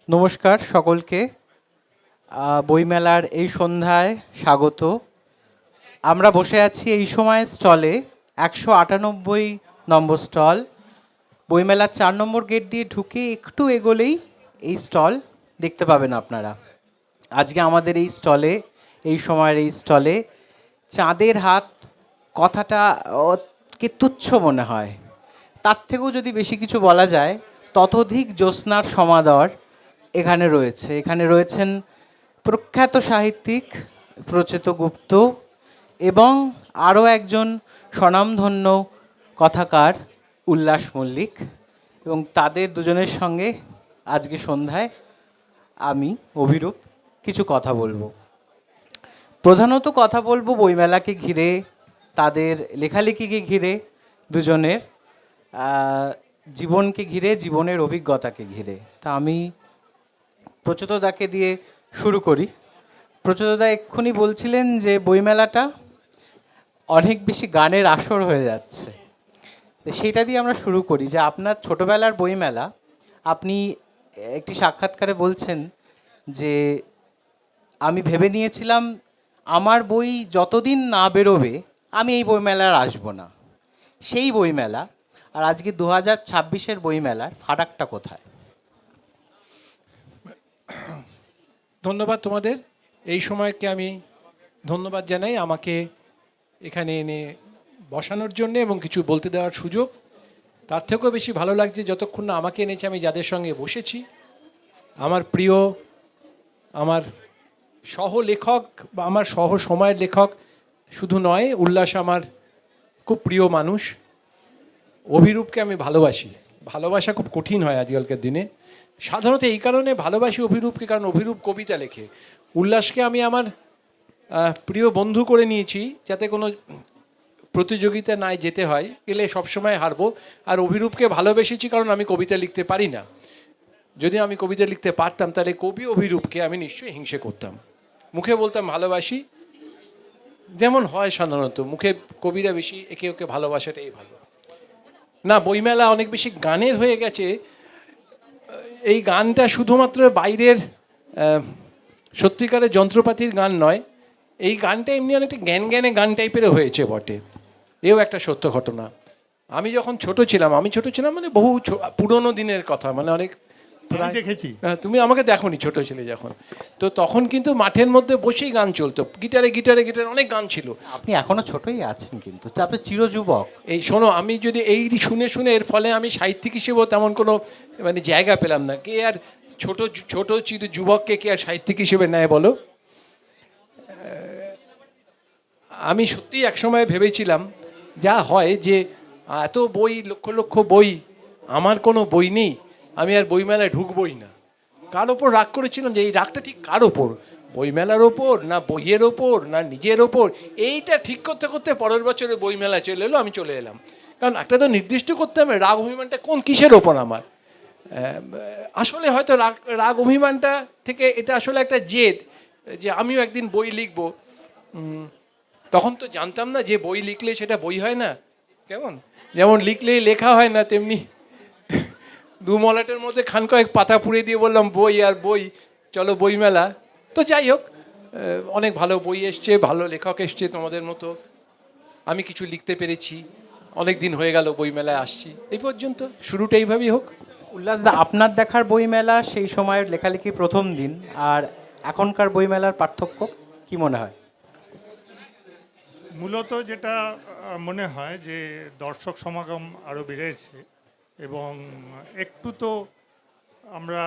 নমস্কার সকলকে। বইমেলার এই সন্ধ্যায় স্বাগত। আমরা বসে আছি এই সময় স্টলে 198 নম্বর স্টল। বইমেলার 4 নম্বর গেট দিয়ে ঢুকে একটু এগোলেই এই স্টল দেখতে পাবেন আপনারা। আজকে আমাদের এই স্টলে, এই সময়ের এই স্টলে চাঁদের হাট কথাটা কে তুচ্ছ মনে হয়, তার থেকেও যদি বেশি কিছু বলা যায় ততোধিক জ্যোৎস্নার সমাদর এখানে রয়েছে। এখানে রয়েছেন প্রখ্যাত সাহিত্যিক প্রচেত গুপ্ত এবং আরও একজন স্বনামধন্য কথাকার উল্লাস মল্লিক, এবং তাদের দুজনের সঙ্গে আজকে সন্ধ্যায় আমি অভিরূপ কিছু কথা বলবো। প্রধানত কথা বলবো বইমেলাকে ঘিরে, তাদের লেখালেখিকে ঘিরে, দুজনের জীবনকে ঘিরে, জীবনের অভিজ্ঞতাকে ঘিরে। তা আমি প্রচেতদাকে দিয়ে শুরু করি। প্রচেতদা এক্ষুনি বলছিলেন যে বইমেলাটা অনেক বেশি গানের আসর হয়ে যাচ্ছে, তো সেইটা দিয়ে আমরা শুরু করি যে আপনার ছোটোবেলার বইমেলা। আপনি একটি সাক্ষাৎকারে বলছেন যে আমি ভেবে নিয়েছিলাম আমার বই যতদিন না বেরোবে আমি এই বইমেলার আসবো না। সেই বইমেলা আর আজকে 2026-এর বইমেলার ফারাকটা কোথায়? ধন্যবাদ তোমাদের। এই সময়কে আমি ধন্যবাদ জানাই আমাকে এখানে এনে বসানোর জন্য এবং কিছু বলতে দেওয়ার সুযোগ। তার থেকেও বেশি ভালো লাগছে যতক্ষণ না আমাকে এনেছে আমি যাদের সঙ্গে বসেছি, আমার প্রিয়, আমার সহলেখক বা আমার সহ সময়ের লেখক শুধু নয়, উল্লাস আমার খুব প্রিয় মানুষ। অভিরূপকে আমি ভালোবাসি। ভালোবাসা খুব কঠিন হয় আজকালকার দিনে। সাধারণত এই কারণে ভালোবাসি অভিরূপকে, কারণ অভিরূপ কবিতা লেখে। উল্লাসকে আমি আমার প্রিয় বন্ধু করে নিয়েছি, যাতে কোনো প্রতিযোগিতা নাই যেতে হয়, গেলে সবসময় হারবো। আর অভিরূপকে ভালোবেসেছি কারণ আমি কবিতা লিখতে পারি না। যদি আমি কবিতা লিখতে পারতাম তাহলে কবি অভিরূপকে আমি নিশ্চয়ই হিংসে করতাম। মুখে বলতাম ভালোবাসি, যেমন হয় সাধারণত, মুখে কবিরা বেশি একে ওকে ভালোবাসাটাই ভালো না। বইমেলা অনেক বেশি গানের হয়ে গেছে। এই গানটা শুধুমাত্র বাইরের সত্যিকারের যন্ত্রপাতির গান নয়, এই গানটা এমনি অনেকটা জ্ঞান জ্ঞানে গান টাইপেরও হয়েছে বটে। এও একটা সত্য ঘটনা। আমি যখন ছোট ছিলাম মানে বহু পুরনো দিনের কথা, মানে অনেক দেখেছি। তুমি আমাকে দেখোনি ছোট ছিলে যখন, তো তখন কিন্তু মাঠের মধ্যে বসেই গান চলতো, গিটারে গিটারে গিটারে অনেক গান ছিল। আপনি এখনো ছোটই আছেন, কিন্তু তো আপনি চিরযুবক। এই শোনো, আমি যদি এই শুনে শুনে এর ফলে আমি সাহিত্যিক হিসেবেও তেমন কোনো মানে জায়গা পেলাম না। কে আর ছোট ছোট যুবককে কে আর সাহিত্যিক হিসেবে নেয় বলো? আমি সত্যিই একসময় ভেবেছিলাম, যা হয় যে এত বই, লক্ষ লক্ষ বই, আমার কোনো বই নেই, আমি আর বইমেলায় ঢুকবই না। কার ওপর রাগ করেছিলাম যে এই রাগটা ঠিক কার ওপর, বইমেলার ওপর না বইয়ের ওপর না নিজের ওপর, এইটা ঠিক করতে করতে পরের বছরে বইমেলা চলে এলো, আমি চলে এলাম। কারণ একটা তো নির্দিষ্ট করতে হবে রাগ অভিমানটা কোন কিসের ওপর আমার। আসলে হয়তো রাগ রাগ অভিমানটা থেকে এটা আসলে একটা জেদ যে আমিও একদিন বই লিখবো। তখন তো জানতাম না যে বই লিখলে সেটা বই হয় না। কেমন যেমন লিখলেই লেখা হয় না, তেমনি দু মলাটের মধ্যে খান কয়েক পাতা পুড়ে দিয়ে বললাম বই আর বই, চলো বইমেলা। তো যাই হোক, অনেক ভালো বই এসছে, ভালো লেখক এসছে তোমাদের মতো, আমি কিছু লিখতে পেরেছি, অনেক দিন হয়ে গেল বইমেলায় আসছি, এই পর্যন্ত। শুরুটা এইভাবেই হোক। উল্লাসদা, আপনার দেখার বইমেলা সেই সময়ের লেখালেখি প্রথম দিন আর এখনকার বইমেলার পার্থক্য কি মনে হয়? মূলত যেটা মনে হয় যে দর্শক সমাগম আরও বেড়েছে, এবং একটু তো আমরা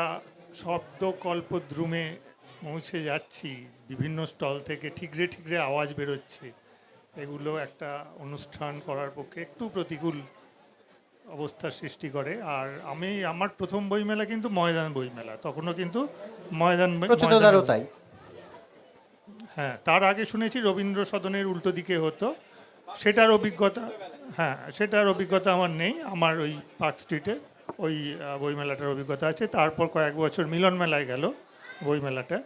শব্দকল্পদ্রুমে পৌঁছে যাচ্ছি। বিভিন্ন স্টল থেকে ঠিকরে ঠিকরে আওয়াজ বেরোচ্ছে। এগুলো একটা অনুষ্ঠান করার পক্ষে একটু প্রতিকূল অবস্থার সৃষ্টি করে। আর আমার প্রথম বইমেলা কিন্তু ময়দান বইমেলা, তখনও কিন্তু প্রচেতদারও তাই। হ্যাঁ, তার আগে শুনেছি রবীন্দ্র সদনের উল্টো দিকে হতো, সেটার অভিজ্ঞতা আমার নেই। আমার ওই পার্ক স্ট্রিটে ওই বইমেলাটার অভিজ্ঞতা আছে। তারপর কয়েক বছর মিলন মেলায় গেল বইমেলাটা।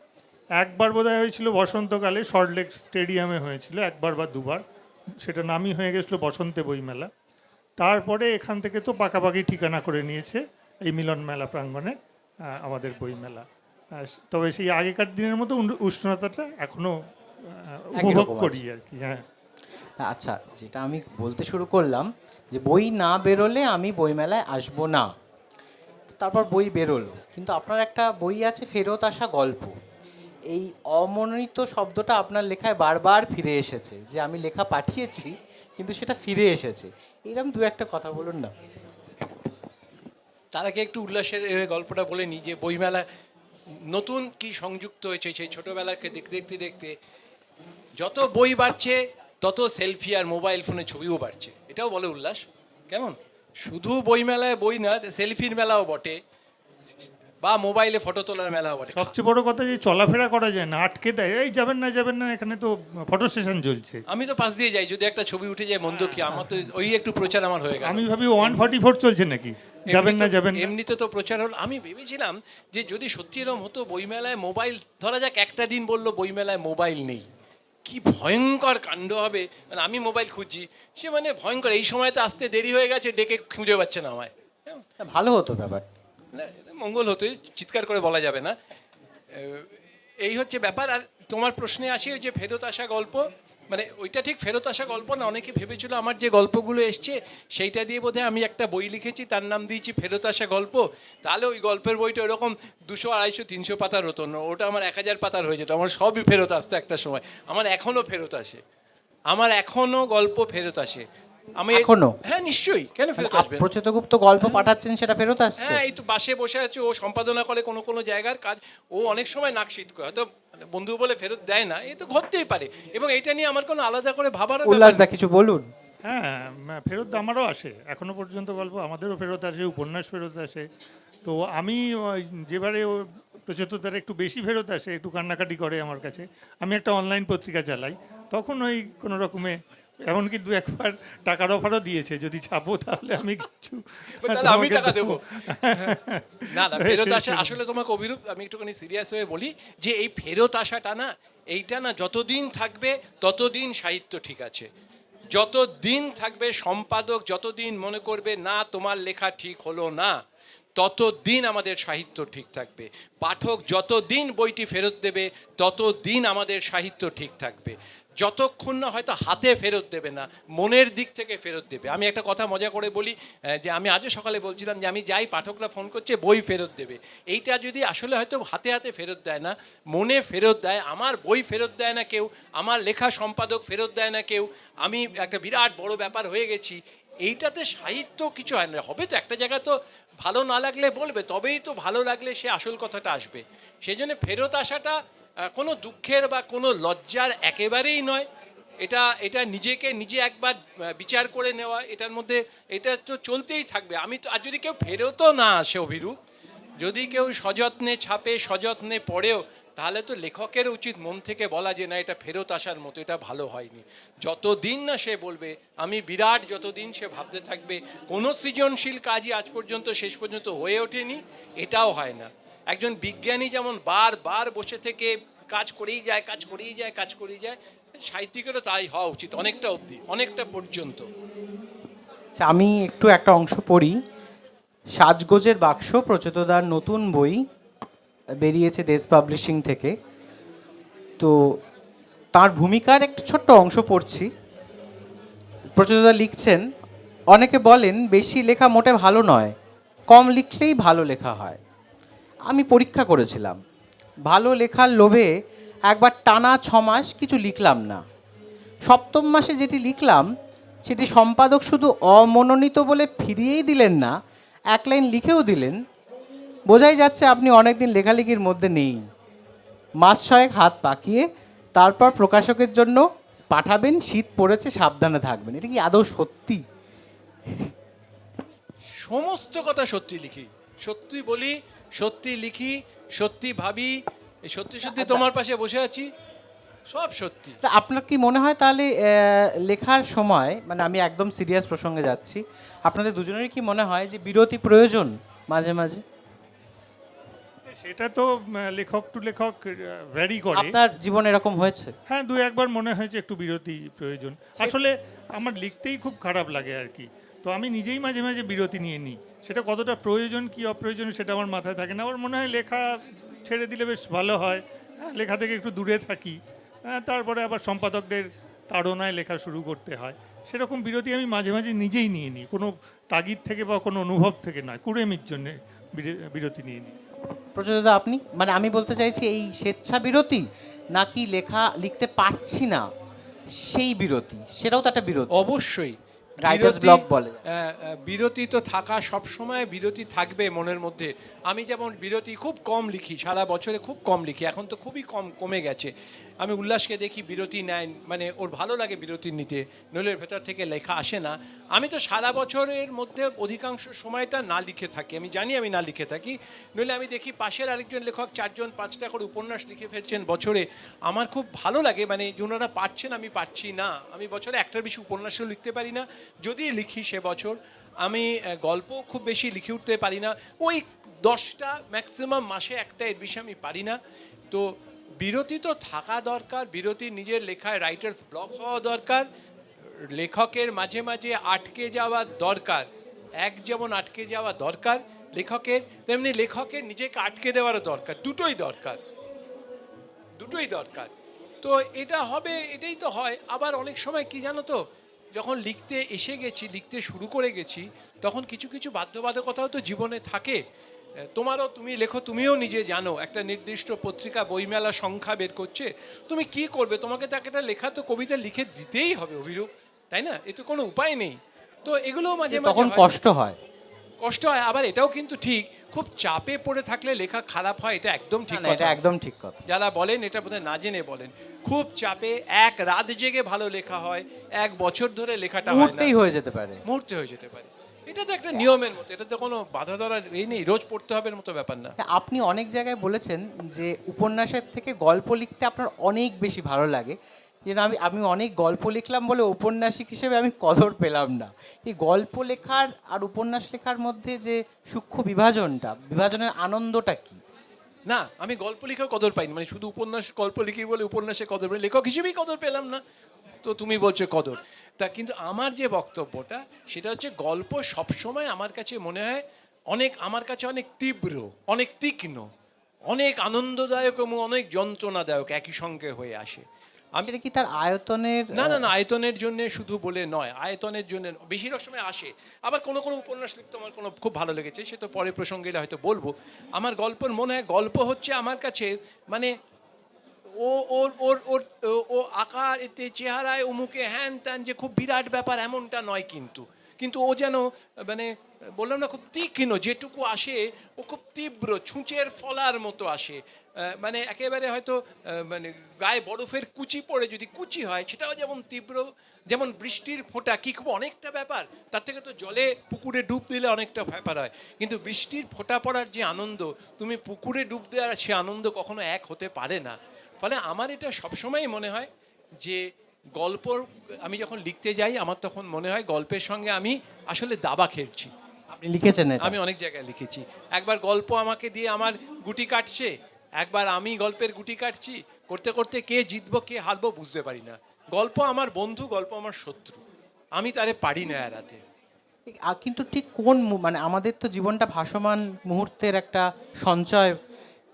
একবার বোধহয় হয়েছিল বসন্তকালে, সল্টলেক স্টেডিয়ামে হয়েছিল একবার বা দুবার, সেটা নামই হয়ে গেছিলো বসন্তে বইমেলা। তারপরে এখান থেকে তো পাকাপাকি ঠিকানা করে নিয়েছে এই মিলন মেলা প্রাঙ্গণে। আমাদের বইমেলা। তবে সেই আগেকার দিনের মতো উষ্ণতাটা এখনো একই উপভোগ রকম করি আছে। আর কি। হ্যাঁ, আচ্ছা, যেটা আমি বলতে শুরু করলাম যে বই না বেরোলে আমি বইমেলায় আসবো না, তারপর বই বেরোলো, কিন্তু আপনার একটা বই আছে ফেরত আসা গল্প। এই অমনোনীত শব্দটা আপনার লেখায় বারবার ফিরে এসেছে, যে আমি লেখা পাঠিয়েছি কিন্তু সেটা ফিরে এসেছে। এরকম দু একটা কথা বলুন না। তার আগে একটু উল্লাসের গল্পটা বলে নিই যে বইমেলা নতুন কি সংযুক্ত হয়েছে সেই ছোটোবেলাকে দেখতে দেখতে দেখতে যত বই বাড়ছে তত সেলফি আর মোবাইল ফোনে ছবিও বাড়ছে, এটাও বলে উল্লাস। কেমন শুধু বইমেলায় বই না, সেলফির মেলাও বটে বা মোবাইলে ফটো তোলার মেলাও বটে। সবচেয়ে বড় কথা যে চলাফেরা করা যায় না, আটকে দেয়, এই যাবেন না, এখানে তো ফটো সেশন চলছে। আমি তো পাশ দিয়ে যাই, যদি একটা ছবি উঠে যায় মন্দ কি, আমার তো ওই একটু প্রচার আমার হয়ে গেল। আমি ভাবি 144 চলছে নাকি, যাবেন না। এমনিতে তো প্রচার হল। আমি ভেবেছিলাম যে যদি সত্যি এরকম হতো বইমেলায় মোবাইল, ধরা যাক একটা দিন বললো বইমেলায় মোবাইল নেই, কি ভয়ঙ্কর কাণ্ড হবে। মানে আমি মোবাইল খুঁজছি, সে মানে ভয়ঙ্কর, এই সময় তো আসতে দেরি হয়ে গেছে, ডেকে খুঁজে পাচ্ছে না আমায়। ভালো হতো ব্যাপার। না, মঙ্গল হতো, চিৎকার করে বলা যাবে না। এই হচ্ছে ব্যাপার। আর তোমার প্রশ্নে আসি, ওই যে ফেরত আসা গল্প, মানে ওইটা ঠিক ফেরত আসা গল্প না। অনেকে ভেবেছিল আমার যে গল্পগুলো এসছে সেইটা দিয়ে বোধহয় আমি একটা বই লিখেছি, তার নাম দিয়েছি ফেরত আসা গল্প। তাহলে ওই গল্পের বইটা ওরকম 200, 250, 300 পাতার হতো না, ওটা আমার 1000 পাতার হয়ে যেত। আমার সবই ফেরত আসতো একটা সময়। আমার এখনও ফেরত আসে, আমার এখনও গল্প ফেরত আসে। আমি এখনো? হ্যাঁ নিশ্চয়ই, কেন ফেরত আসবে না? প্রচেতগুপ্ত গল্প পাঠাচ্ছেন, সেটা ফেরত আসছে? হ্যাঁ, এই তো বাসে বসে আছে, ও সম্পাদনা করে কোনো কোনো জায়গার কাজ, ও অনেক সময় নাকশিট করে, হয়তো বন্ধু বলে ফেরত দেয় না, এই তো ঘটতেই পারে। এবং এটা নিয়ে আমার কোনো আলাদা করে ভাবারও উল্লাস ব্যাপার দা নেই। কিছু বলুন। হ্যাঁ, ফেরত আমারও আসে এখনো পর্যন্ত, গল্প আমাদেরও ফেরত আসে, উপন্যাস ফেরত আসে। তো আমি যেবারে প্রচেততার একটু বেশি ফেরত আসে, একটু কান্নাকাটি করে আমার কাছে, আমি একটা অনলাইন পত্রিকা চালাই, তখন ওই কোনো রকমে এমনকি 2-1 বার টাকার অফারও দিয়েছে, যদি ছাপো তাহলে আমি কিছু তাহলে আমি টাকা দেবো। না না, ফেরত আসা সেরকম। আসলে তোমাকে অভিরূপ, আমি একটুখানি সিরিয়াস হয়ে বলি যে এই ফেরত আসাটা না, এইটা না যতদিন থাকবে ততদিন সাহিত্য ঠিক আছে। যতদিন থাকবে সম্পাদক যতদিন মনে করবে না তোমার লেখা ঠিক হলো না, ততদিন আমাদের সাহিত্য ঠিক থাকবে। পাঠক যতদিন বইটি ফেরত দেবে ততদিন আমাদের সাহিত্য ঠিক থাকবে। যতক্ষণ না হয়তো হাতে ফেরত দেবে না, মনের দিক থেকে ফেরত দেবে। আমি একটা কথা মজা করে বলি, যে আমি আজও সকালে বলছিলাম যে আমি যাই, পাঠকরা ফোন করছে বই ফেরত দেবে, এইটা যদি আসলে হয়তো হাতে হাতে ফেরত দেয় না, মনে ফেরত দেয়, আমার বই ফেরত দেয় না কেউ, আমার লেখা সম্পাদক ফেরত দেয় না কেউ, আমি একটা বিরাট বড় ব্যাপার হয়ে গেছি, এইটাতে সাহিত্য কিছু হয় না। হবে তো একটা জায়গা তো ভালো না লাগলে বলবে, তবেই তো ভালো লাগলে সে আসল কথাটা আসবে। সেই জন্য ফেরত আসাটা কোনো দুঃখের বা কোনো লজ্জার একেবারেই নয়। এটা এটা নিজেকে নিজে একবার বিচার করে নেওয়া, এটার মধ্যে এটা তো চলতেই থাকবে। আমি তো, আর যদি কেউ ফেরতও না আসে অভিরূপ, যদি কেউ সযত্নে ছাপে, সযত্নে পড়েও, তাহলে তো লেখকের উচিত মন থেকে বলা যে না, এটা ফেরত আসার মতো, এটা ভালো হয়নি। যতদিন না সে বলবে আমি বিরাট, যতদিন সে ভাবতে থাকবে কোনো সৃজনশীল কাজই আজ পর্যন্ত শেষ পর্যন্ত হয়ে ওঠেনি, এটাও হয় না। একজন বিজ্ঞানী যেমন বারবার বসে থেকে কাজ করেই যায়, কাজ করেই যায়, কাজ করেই যায়, সাহিত্যিকেরও তাই হওয়া উচিত, অনেকটা অবধি, অনেকটা পর্যন্ত। আচ্ছা, আমি একটু একটা অংশ পড়ি। সাজগোজের বাক্স, প্রচেতদার নতুন বই বেরিয়েছে দেশ পাবলিশিং থেকে। তো তার ভূমিকার একটু ছোট্ট অংশ পড়ছি। প্রচেতদা লিখছেন, অনেকে বলেন বেশি লেখা মোটে ভালো নয়, কম লিখলেই ভালো লেখা হয়। আমি পরীক্ষা করেছিলাম, ভালো লেখার লোভে একবার টানা 6 মাস কিছু লিখলাম না। 7ম মাসে যেটি লিখলাম সেটি সম্পাদক শুধু অমনোনীত বলে ফিরিয়েই দিলেন না, 1 লাইন লিখেও দিলেন। বোঝাই যাচ্ছে আপনি অনেকদিন লেখালেখির মধ্যে নেই। মাস 6 হাত পাকিয়ে তারপর প্রকাশকের জন্য পাঠাবেন, শীত পড়েছে সাবধানে থাকবেন। এটা কি আদৌ সত্যি? সমস্ত কথা সত্যি লিখি, সত্যি বলি, সত্যি লিখি, সত্যি ভাবি, এই সত্যি সত্যি তোমার পাশে বসে আছি, সব সত্যি। তা আপনার কি মনে হয় তাহলে লেখার সময়, মানে আমি একদম সিরিয়াস প্রসঙ্গে যাচ্ছি, আপনাদের দুজনেরই কি মনে হয় যে বিরতি প্রয়োজন মাঝে মাঝে? সেটা তো লেখক টু লেখক ভ্যারি করে। আপনার জীবনে এরকম হয়েছে? হ্যাঁ, 2-1 বার মনে হয়েছে একটু বিরতি প্রয়োজন। আসলে আমার লিখতেই খুব খারাপ লাগে আর কি, তো আমি নিজেই মাঝে মাঝে বিরতি নিয়ে নিই। সেটা কতটা প্রয়োজন কি অপ্রয়োজন সেটা আমার মাথায় থাকে না। আমার মনে হয় লেখা ছেড়ে দিলে বেশ ভালো হয়, হ্যাঁ, লেখা থেকে একটু দূরে থাকি, হ্যাঁ, তারপরে আবার সম্পাদকদের তাড়নায় লেখা শুরু করতে হয়। সেরকম বিরতি আমি মাঝে মাঝে নিজেই নিয়ে নিই, কোনো তাগিদ থেকে বা কোনো অনুভব থেকে নয়, কুড়েমির জন্যে বিরতি নিয়ে নিই। প্রচলিত আপনি, মানে আমি বলতে চাইছি এই স্বেচ্ছা বিরতি নাকি লেখা লিখতে পারছি না সেই বিরতি, সেটাও তো একটা বিরতি। অবশ্যই রাইটার্স বিরতি- ব্লক বলে। বিরতি তো থাকা, সব সময় বিরতি থাকবে মনের মধ্যে। আমি যেমন বিরতি খুব কম লিখি, সারা বছরে খুব কম লিখি, এখন তো খুবই কমে গেছে। আমি উল্লাসকে দেখি বিরতি নেয়, মানে ওর ভালো লাগে বিরতি নিতে, নইলে ভেতর থেকে লেখা আসে না। আমি তো সারা বছরের মধ্যে অধিকাংশ সময়টা না লিখে থাকি, আমি জানি আমি না লিখে থাকি, নইলে আমি দেখি পাশের আরেকজন লেখক 4জন 5টা করে উপন্যাস লিখে ফেলছেন বছরে। আমার খুব ভালো লাগে, মানে ওনারা পারছেন, আমি পারছি না। আমি বছরে একটার বেশি উপন্যাসও লিখতে পারি না, যদি লিখি সে বছর। আমি গল্প খুব বেশি লিখে উঠতে পারি না, ওই 10টা ম্যাক্সিমাম, মাসে একটা, এর বেশি আমি পারি না। তো বিরতি তো থাকা দরকার, বিরতি নিজের লেখায় রাইটার্স ব্লক হওয়া দরকার, লেখকের মাঝে মাঝে আটকে যাওয়া দরকার। যেমন আটকে যাওয়া দরকার লেখকের, তেমনি লেখকের নিজেকে আটকে দেওয়ারও দরকার, দুটোই দরকার, দুটোই দরকার। তো এটা হবে, এটাই তো হয়। আবার অনেক সময় কি জানো তো, যখন লিখতে এসে গেছি, লিখতে শুরু করে গেছি, তখন কিছু কিছু বাধ্যবাধকতাও তো জীবনে থাকে। তোমারও, তুমি লেখো, তুমিও নিজে জানো, একটা নির্দিষ্ট পত্রিকা বইমেলা সংখ্যা বের করছে, তুমি কি করবে? তোমাকে তাকে একটা লেখা তো, কবিতা লিখে দিতেই হবে অভিরূপ, তাই না? এ তো কোনো উপায় নেই। তো এগুলো মাঝে মাঝে তখন হয়। কষ্ট হয়। কষ্ট হয়। আবার এটাও কিন্তু ঠিক, খুব চাপে পড়ে থাকলে লেখা খারাপ হয়, এটা একদম ঠিক না, এটা কথা। একদম ঠিক কথা। যারা বলেন এটা বোধহয় না জেনে বলেন। খুব চাপে এক রাত জেগে ভালো লেখা হয়, 1 বছর ধরে লেখাটা হয় না, মুহূর্তেই হয়ে যেতে পারে। মুহূর্তে হয়ে যেতে পারে। এটা তো একটা নিয়মের মতো, এটা তো কোনো বাধা ধরার এই নেই, রোজ পড়তে হবে এর মতো ব্যাপার না। আপনি অনেক জায়গায় বলেছেন যে উপন্যাসের থেকে গল্প লিখতে আপনার অনেক বেশি ভালো লাগে। যেন আমি আমি অনেক গল্প লিখলাম বলে ঔপন্যাসিক হিসেবে আমি কদর পেলাম না। এই গল্প লেখার আর উপন্যাস লেখার মধ্যে যে সূক্ষ্ম বিভাজনের আনন্দটা কি? না, আমি গল্প লিখেও কদর পাইনি, মানে শুধু উপন্যাস গল্প লিখি বলে উপন্যাসে কদর পাই, লেখক হিসেবেই কদর পেলাম না। তো তুমি বলছো কদর, তা কিন্তু আমার যে বক্তব্যটা সেটা হচ্ছে, গল্প সবসময় আমার কাছে মনে হয় আমার কাছে অনেক তীব্র, অনেক তীক্ষ্ণ, অনেক আনন্দদায়ক এবং অনেক যন্ত্রণাদায়ক একই সঙ্গে হয়ে আসে। সেটা কি তার আয়তনের? না না না, আয়তনের জন্য শুধু বলে নয়, আয়তনের জন্য বেশিরভাগ সময় আসে। আবার কোনো কোনো উপন্যাস লিখতে আমার খুব ভালো লেগেছে, সে তো পরে প্রসঙ্গে এলে হয়তো বলবো। আমার গল্পের মনে হয়, গল্প হচ্ছে আমার কাছে, মানে ও ওর ওর ওর ও আকার, এতে চেহারায়, অমুকে হ্যান ত্যান, যে খুব বিরাট ব্যাপার এমনটা নয়, কিন্তু ও যেন, মানে বললাম না, খুব তীক্ষ্ণ, যেটুকু আসে ও খুব তীব্র, ছুঁচের ফলার মতো আসে। মানে একেবারে হয়তো মানে গায়ে বরফের কুচি পড়ে যদি কুচি হয়, সেটাও যেমন তীব্র, যেমন বৃষ্টির ফোঁটা, কি খুব অনেকটা ব্যাপার, তার থেকে তো জলে পুকুরে ডুব দিলে অনেকটা ব্যাপার হয়, কিন্তু বৃষ্টির ফোঁটা পড়ার যে আনন্দ, তুমি পুকুরে ডুব দেওয়ার সে আনন্দ কখনো এক হতে পারে না। ফলে আমার এটা সবসময়ই মনে হয় যে গল্প আমি যখন লিখতে যাই, আমার তখন মনে হয় গল্পের সঙ্গে আমি আসলে দাবা খেলছি। আপনি লিখেছেন এটা? আমি অনেক জায়গায় লিখেছি, একবার গল্প আমাকে দিয়ে আমার গুটি কাটছে, একবার আমি গল্পের গুটি কাটছি, করতে করতে কে জিতবো কে হারবো বুঝতে পারি না। গল্প আমার বন্ধু, গল্প আমার শত্রু, আমি তারে পারি না এড়াতে। কিন্তু ঠিক কোন মানে আমাদের তো জীবনটা ভাসমান মুহূর্তের একটা সঞ্চয়।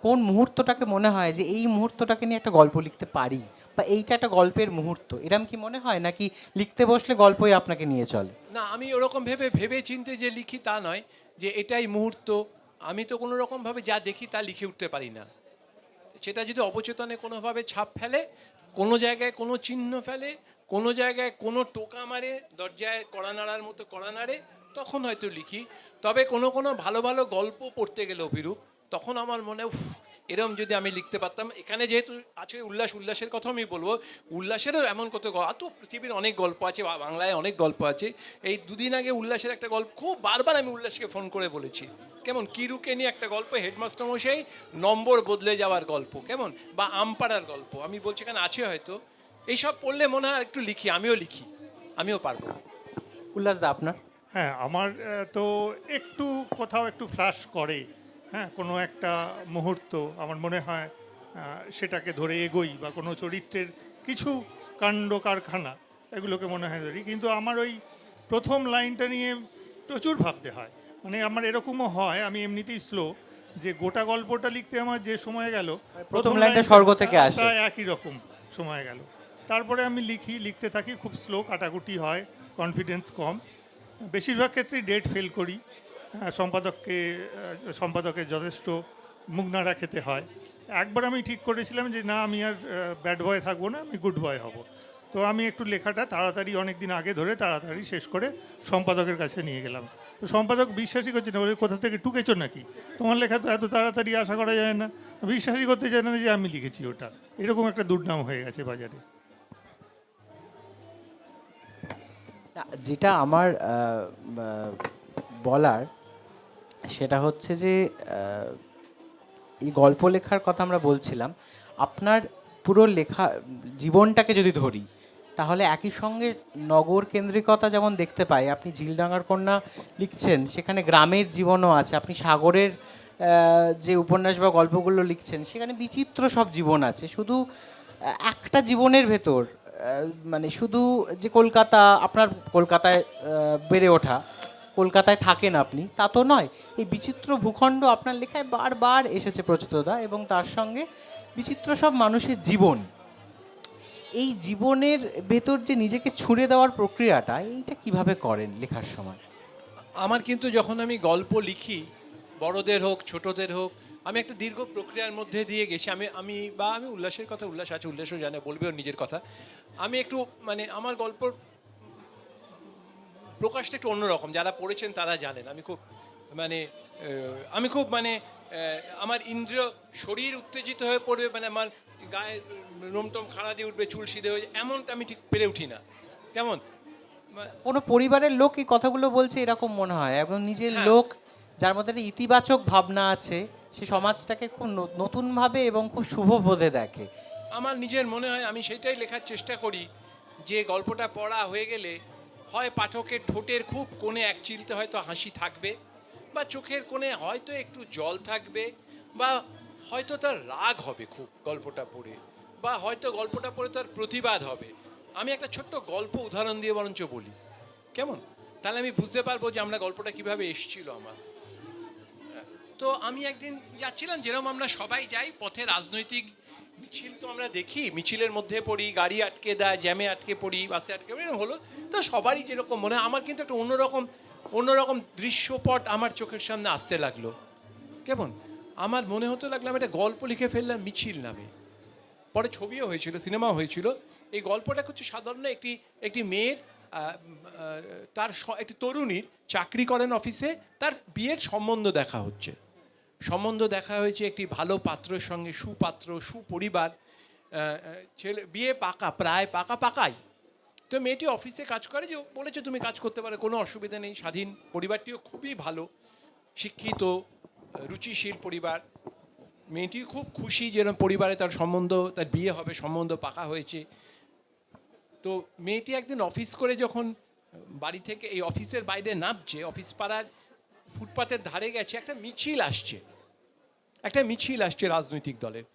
কোন মুহূর্তটাকে মনে হয় যে এই মুহূর্তটাকে নিয়ে একটা গল্প লিখতে পারি, বা এইটা একটা গল্পের মুহূর্ত, এরম কি মনে হয়, নাকি লিখতে বসলে গল্পই আপনাকে নিয়ে চলে? না, আমি ওরকম ভেবে চিনতে যে লিখি তা নয়, যে এটাই মুহূর্ত। আমি তো কোনো রকমভাবে যা দেখি তা লিখে উঠতে পারি না। সেটা যদি অবচেতনে কোনোভাবে ছাপ ফেলে, কোনো জায়গায় কোনো চিহ্ন ফেলে, কোনো জায়গায় কোনো টোকা মারে, দরজায় কড়া নাড়ার মতো কড়া নাড়ে, তখন হয়তো লিখি। তবে কোনো কোনো ভালো ভালো গল্প পড়তে গেলে অভিরূপ, তখন আমার মনে, এরম যদি আমি লিখতে পারতাম। এখানে যেহেতু আছে উল্লাসের কথা আমি বলবো, উল্লাসেরও এমন কত তো পৃথিবীর অনেক গল্প আছে, বাংলায় অনেক গল্প আছে। এই দুদিন আগে উল্লাসের একটা গল্প, খুব বারবার আমি উল্লাসকে ফোন করে বলেছি, কেমন কিরুকে নিয়ে একটা গল্প, হেডমাস্টার মশাই নম্বর বদলে যাওয়ার গল্প, কেমন, বা আমপাড়ার গল্প, আমি বলছি এখানে আছে হয়তো, এইসব পড়লে মনে হয় একটু লিখি, আমিও পারবো। উল্লাসদা আপনার? হ্যাঁ, আমার তো একটু কোথাও একটু ফ্ল্যাশ করে, হ্যাঁ, কোনো একটা মুহূর্ত আমার মনে হয় সেটাকে ধরে এগোই, বা কোনো চরিত্রের কিছু কাণ্ড কারখানা এগুলোকে মনে হয় ধরি। কিন্তু আমার ওই প্রথম লাইনটা নিয়ে প্রচুর ভাবতে হয়, মানে আমার এরকমও হয়, আমি এমনিতেই স্লো, যে গোটা গল্পটা লিখতে আমার যে সময় গেল, প্রথম লাইনটা স্বর্গ থেকে আসে। প্রায় একই রকম সময় গেল। তারপরে আমি লিখতে থাকি, খুব স্লো, কাটাকুটি হয়, কনফিডেন্স কম, বেশিরভাগ ক্ষেত্রেই ডেট ফেল করি। সম্পাদকের যথেষ্ট মুখ নাড়া খেতে হয়। একবার আমি ঠিক করেছিলাম যে না, আমি আর ব্যাড বয় থাকবো না, আমি গুড বয় হব। তো আমি একটু লেখাটা তাড়াতাড়ি, অনেক দিন আগে ধরে তাড়াতাড়ি শেষ করে সম্পাদকের কাছে নিয়ে গেলাম। তো সম্পাদক বিশ্বাসই করছে না, বলে কোথা থেকে টুকেছো নাকি, তোমার লেখা তো এত তাড়াতাড়ি আশা করা যায় না। বিশ্বাসই করতে চায় না যে আমি লিখেছি ওটা। এরকম একটা দুর্নাম হয়ে গেছে বাজারে। যেটা আমার বলার সেটা হচ্ছে যে এই গল্প লেখার কথা আমরা বলছিলাম, আপনার পুরো লেখা জীবনটাকে যদি ধরি, তাহলে একই সঙ্গে নগর কেন্দ্রিকতা যেমন দেখতে পাই, আপনি ঝিলডাঙ্গার কন্যা লিখছেন, সেখানে গ্রামের জীবনও আছে। আপনি সাগরের যে উপন্যাস বা গল্পগুলো লিখছেন, সেখানে বিচিত্র সব জীবন আছে। শুধু একটা জীবনের ভেতর মানে শুধু যে কলকাতা, আপনার কলকাতায় বেড়ে ওঠা, কলকাতায় থাকেন আপনি, তা তো নয়। এই বিচিত্র ভূখণ্ড আপনার লেখায় বারবার এসেছে প্রচুরদা, এবং তার সঙ্গে বিচিত্র সব মানুষের জীবন। এই জীবনের ভেতর যে নিজেকে ছুঁড়ে দেওয়ার প্রক্রিয়াটা, এইটা কিভাবে করেন লেখার সময়? আমার কিন্তু যখন আমি গল্প লিখি, বড়দের হোক ছোটদের হোক, আমি একটা দীর্ঘ প্রক্রিয়ার মধ্যে দিয়ে গেছি। আমি উল্লাসের কথা, উল্লাস আছে, উল্লাসও জানে, বলবে ওর নিজের কথা। আমি একটু মানে আমার গল্প প্রকাশটা একটু অন্যরকম, যারা পড়েছেন তারা জানেন। আমি খুব মানে আমার ইন্দ্রিয়, শরীর উত্তেজিত হয়ে পড়বে, মানে আমার গায়ে রোমটম খাড়া দিয়ে উঠবে, চুল সিধে হয়ে, এমনটা আমি ঠিক পেরে উঠি না। কেমন কোনো পরিবারের লোক এই কথাগুলো বলছে এরকম মনে হয়, এবং নিজের হ্যাঁ। লোক যার মধ্যে একটা ইতিবাচক ভাবনা আছে, সে সমাজটাকে খুব নতুনভাবে এবং খুব শুভ বোধে দেখে। আমার নিজের মনে হয়, আমি সেটাই লেখার চেষ্টা করি, যে গল্পটা পড়া হয়ে গেলে হয় পাঠকের ঠোঁটের খুব কোণে এক চিলতে হয়তো হাসি থাকবে, বা চোখের কোণে হয়তো একটু জল থাকবে, বা হয়তো তার রাগ হবে খুব গল্পটা পড়ে, বা হয়তো গল্পটা পড়ে তার প্রতিবাদ হবে। আমি একটা ছোট্ট গল্প উদাহরণ দিয়ে বরঞ্চ বলি, কেমন? তাহলে আমি বুঝতে পারবো যে আমরা গল্পটা কিভাবে এসেছিল আমার। তো আমি একদিন যাচ্ছিলাম, যেরকম আমরা সবাই যাই পথে, রাজনৈতিক মিছিল তো আমরা দেখি, মিছিলের মধ্যে পড়ি, গাড়ি আটকে দেয়, জ্যামে আটকে পড়ি, বাসে আটকে পড়ি, এরকম হলো। তো সবারই যেরকম মনে হয়, আমার কিন্তু একটা অন্যরকম দৃশ্যপট আমার চোখের সামনে আসতে লাগলো। কেমন? আমার মনে হতে লাগলো আমি একটা গল্প লিখে ফেললাম মিছিল নামে। পরে ছবিও হয়েছিল, সিনেমাও হয়েছিল। এই গল্পটা হচ্ছে সাধারণ একটি মেয়ের, একটি তরুণীর চাকরি করেন অফিসে, তার বিয়ের সম্বন্ধ দেখা হয়েছে একটি ভালো পাত্রের সঙ্গে, সুপাত্র, সুপরিবার, ছেলে বিয়ে প্রায় পাকাই। তো মেয়েটি অফিসে কাজ করে, যে বলেছে তুমি কাজ করতে পারো, কোনো অসুবিধা নেই, স্বাধীন। পরিবারটিও খুবই ভালো, শিক্ষিত, রুচিশীল পরিবার। মেয়েটি খুব খুশি যেরকম পরিবারে তার বিয়ে হবে, সম্বন্ধ পাকা হয়েছে। তো মেয়েটি একদিন অফিস করে যখন বাড়ি থেকে এই অফিসের বাইরে নামছে, অফিস পাড়ার ফুটপাতের ধারে গেছে, একটা মিছিল আসছে রাজনৈতিক দলের।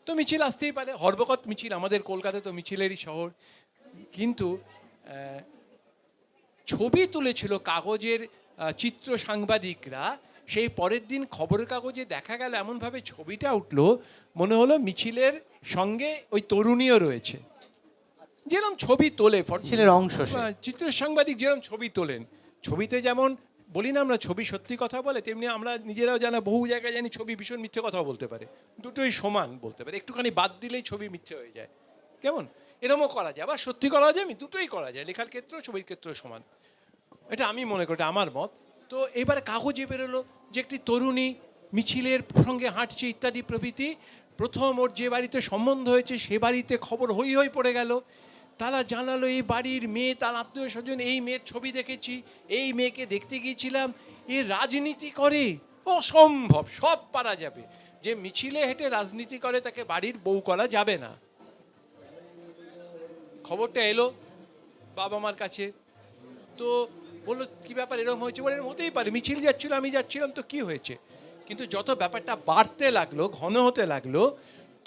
তো মিছিল আসতেই পারে, হরবকত মিছিল, আমাদের কলকাতা তো মিছিলেরই শহর। কিন্তু ছবি তুলেছিল কাগজের চিত্র সাংবাদিকরা, সেই পরের দিন খবরের কাগজে দেখা গেল এমনভাবে ছবিটা উঠলো, মনে হলো মিছিলের সঙ্গে ওই তরুণীও রয়েছে। যেরকম ছবি তোলে মিছিলের অংশ সে। চিত্র সাংবাদিক যেরকম ছবি তোলেন, ছবিতে যেমন বলি না আমরা ছবি সত্যি কথা বলে, তেমনি আমরা নিজেরাও জানা, বহু জায়গায় জানি ছবি ভীষণ মিথ্যে কথাও বলতে পারে, দুটোই সমান বলতে পারে, একটুখানি বাদ দিলেই ছবি মিথ্যে হয়ে যায়। কেমন? এরমও করা যায়, আবার সত্যি করা যায়, দুটোই করা যায়, লেখার ক্ষেত্রেও ছবির ক্ষেত্রেও সমান। এটা আমি মনে করি, এটা আমার মত। তো এবারে কাগজে বেরোলো যে একটি তরুণী মিছিলের সঙ্গে হাঁটছে ইত্যাদি প্রভৃতি। প্রথম ওর যে বাড়িতে সম্বন্ধ হয়েছে সে বাড়িতে খবর হই পড়ে গেল। তারা জানালো এই বাড়ির মেয়ে, তার আত্মীয় স্বজন, এই মেয়ের ছবি দেখেছি, এই মেয়েকে দেখতে গিয়েছিলাম, এ রাজনীতি করে। অসম্ভব, সব পারা যাবে। যে মিছিলে হেঁটে রাজনীতি করে তাকে বাড়ির বউ করা যাবে না। খবরটা এলো বাবা মার কাছে, তো বললো কী ব্যাপার, এরকম হয়েছে? বলে এরকম হতেই পারে, মিছিল যাচ্ছিল, আমি যাচ্ছিলাম, তো কি হয়েছে? কিন্তু যত ব্যাপারটা বাড়তে লাগলো, ঘন হতে লাগলো,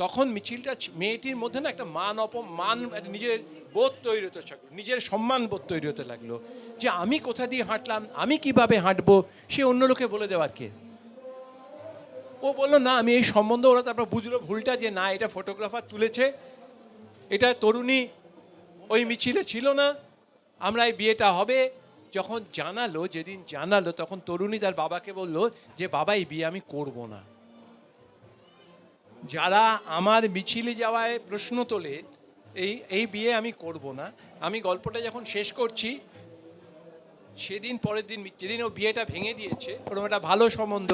তখন মিছিলটা মেয়েটির মধ্যে না একটা মান অপমান, একটা নিজের বোধ তৈরি হতে থাকলো, নিজের সম্মান বোধ তৈরি হতে লাগলো, যে আমি কোথা দিয়ে হাঁটলাম, আমি কিভাবে হাঁটবো, সে অন্য লোকে বলে দেওয়ার কে। ও বললো না আমি এই সম্বন্ধ, ওরা তারপর বুঝলো ভুলটা, যে না এটা ফটোগ্রাফার তুলেছে, এটা তরুণী ওই মিছিলে ছিল না, আমরা এই বিয়েটা হবে। যখন জানালো, যেদিন জানালো, তখন তরুণী তার বাবাকে বলল যে বাবা এই বিয়ে আমি করব না। যারা আমার মিছিলে যাওয়ায় প্রশ্ন তোলে, এই বিয়ে আমি করব না। আমি গল্পটা যখন শেষ করছি, সেদিন পরের দিন যেদিন ও বিয়েটা ভেঙে দিয়েছে, ওরকম একটা ভালো সম্বন্ধ,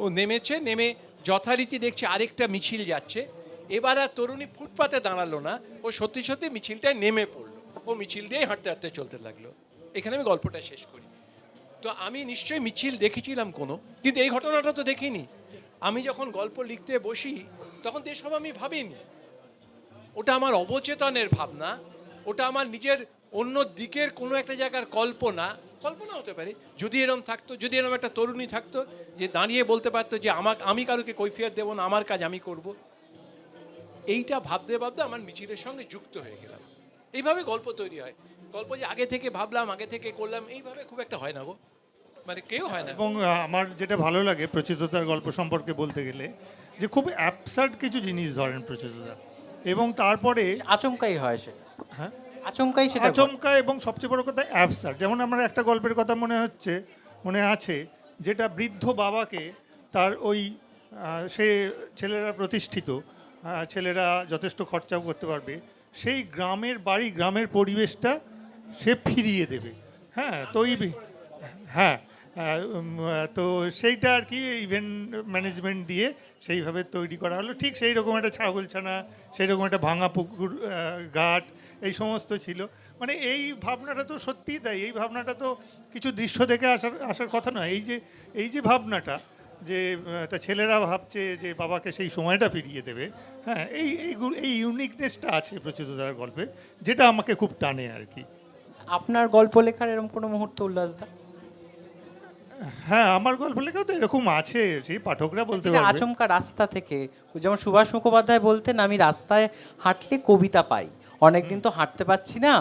ও নেমেছে, নেমে যথারীতি দেখছে আরেকটা মিছিল যাচ্ছে। এবার আর তরুণী ফুটপাতে দাঁড়ালো না, ও সত্যি সত্যি মিছিলটায় নেমে পড়লো, ও মিছিল দিয়েই হাঁটতে হাঁটতে চলতে লাগলো। এখানে আমি গল্পটা শেষ করি। তো আমি নিশ্চয়ই মিছিল দেখেছিলাম কোনো, কিন্তু এই ঘটনাটা তো দেখিনি। আমি যখন গল্প লিখতে বসি তখন তো এসব আমি ভাবিনি। ওটা আমার অবচেতনের ভাবনা, ওটা আমার নিজের অন্য দিকের কোনো একটা জায়গার কল্পনা হতে পারে। যদি এরম থাকতো, যদি এরম একটা তরুণী থাকতো যে দাঁড়িয়ে বলতে পারতো যে আমি কারোকে কৈফিয়ত দেবো না, আমার কাজ আমি করব, এইটা ভাবতে ভাবতে আমার মিছিলের সঙ্গে যুক্ত হয়ে গেলাম। এইভাবে গল্প তৈরি হয়। গল্প যে আগে থেকে ভাবলাম, আগে থেকে করলাম, এইভাবে খুব একটা হয় না গো, মানে কেউ হয় না। এবং আমার যেটা ভালো লাগে প্রচেততার গল্প সম্পর্কে বলতে গেলে, যে খুব অ্যাবসার্ড কিছু জিনিস ধরেন প্রচেততা, এবং তারপরে আচমকাই হয় সেটা, হ্যাঁ আচমকাই সেটা ঘটে। আচমকা, এবং সবচেয়ে বড় কথা অ্যাবসার্ড। যেমন আমার একটা গল্পের কথা মনে আছে, যেটা বৃদ্ধ বাবাকে তার ওই সে ছেলেরা প্রতিষ্ঠিত, ছেলেরা যথেষ্ট খরচাও করতে পারবে, সেই গ্রামের বাড়ি, গ্রামের পরিবেশটা সে ফিরিয়ে দেবে। হ্যাঁ, তো হ্যাঁ তো সেইটা আর কি ইভেন্ট ম্যানেজমেন্ট দিয়ে সেইভাবে তৈরি করা হলো। ঠিক সেই রকম একটা ছাগলছানা, সেই রকম একটা ভাঙা পুকুর ঘাট, এই সমস্ত ছিল। মানে এই ভাবনাটা তো সত্যিই তাই, এই ভাবনাটা তো কিছু দৃশ্য দেখে আসার কথা নয়। এই যে ভাবনাটা, যে তা ছেলেরা ভাবছে যে বাবাকে সেই সময়টা ফিরিয়ে দেবে, হ্যাঁ, এই ইউনিকনেসটা আছে প্রচুরতার গল্পে, যেটা আমাকে খুব টানে আর কি। আপনার গল্প লেখার এরকম কোনো মুহূর্ত উল্লাসদা? হ্যাঁ, আমার গল্প লেখাও তো এরকম আছে, সেই পাঠকরা বলতে যেটা পারবে। আচমকা রাস্তা থেকে, যেমন সুভাষ মুখোপাধ্যায় বলতেন আমি রাস্তায় হাঁটলে কবিতা পাই, অনেকদিন তো হাঁটতে পাচ্ছি না,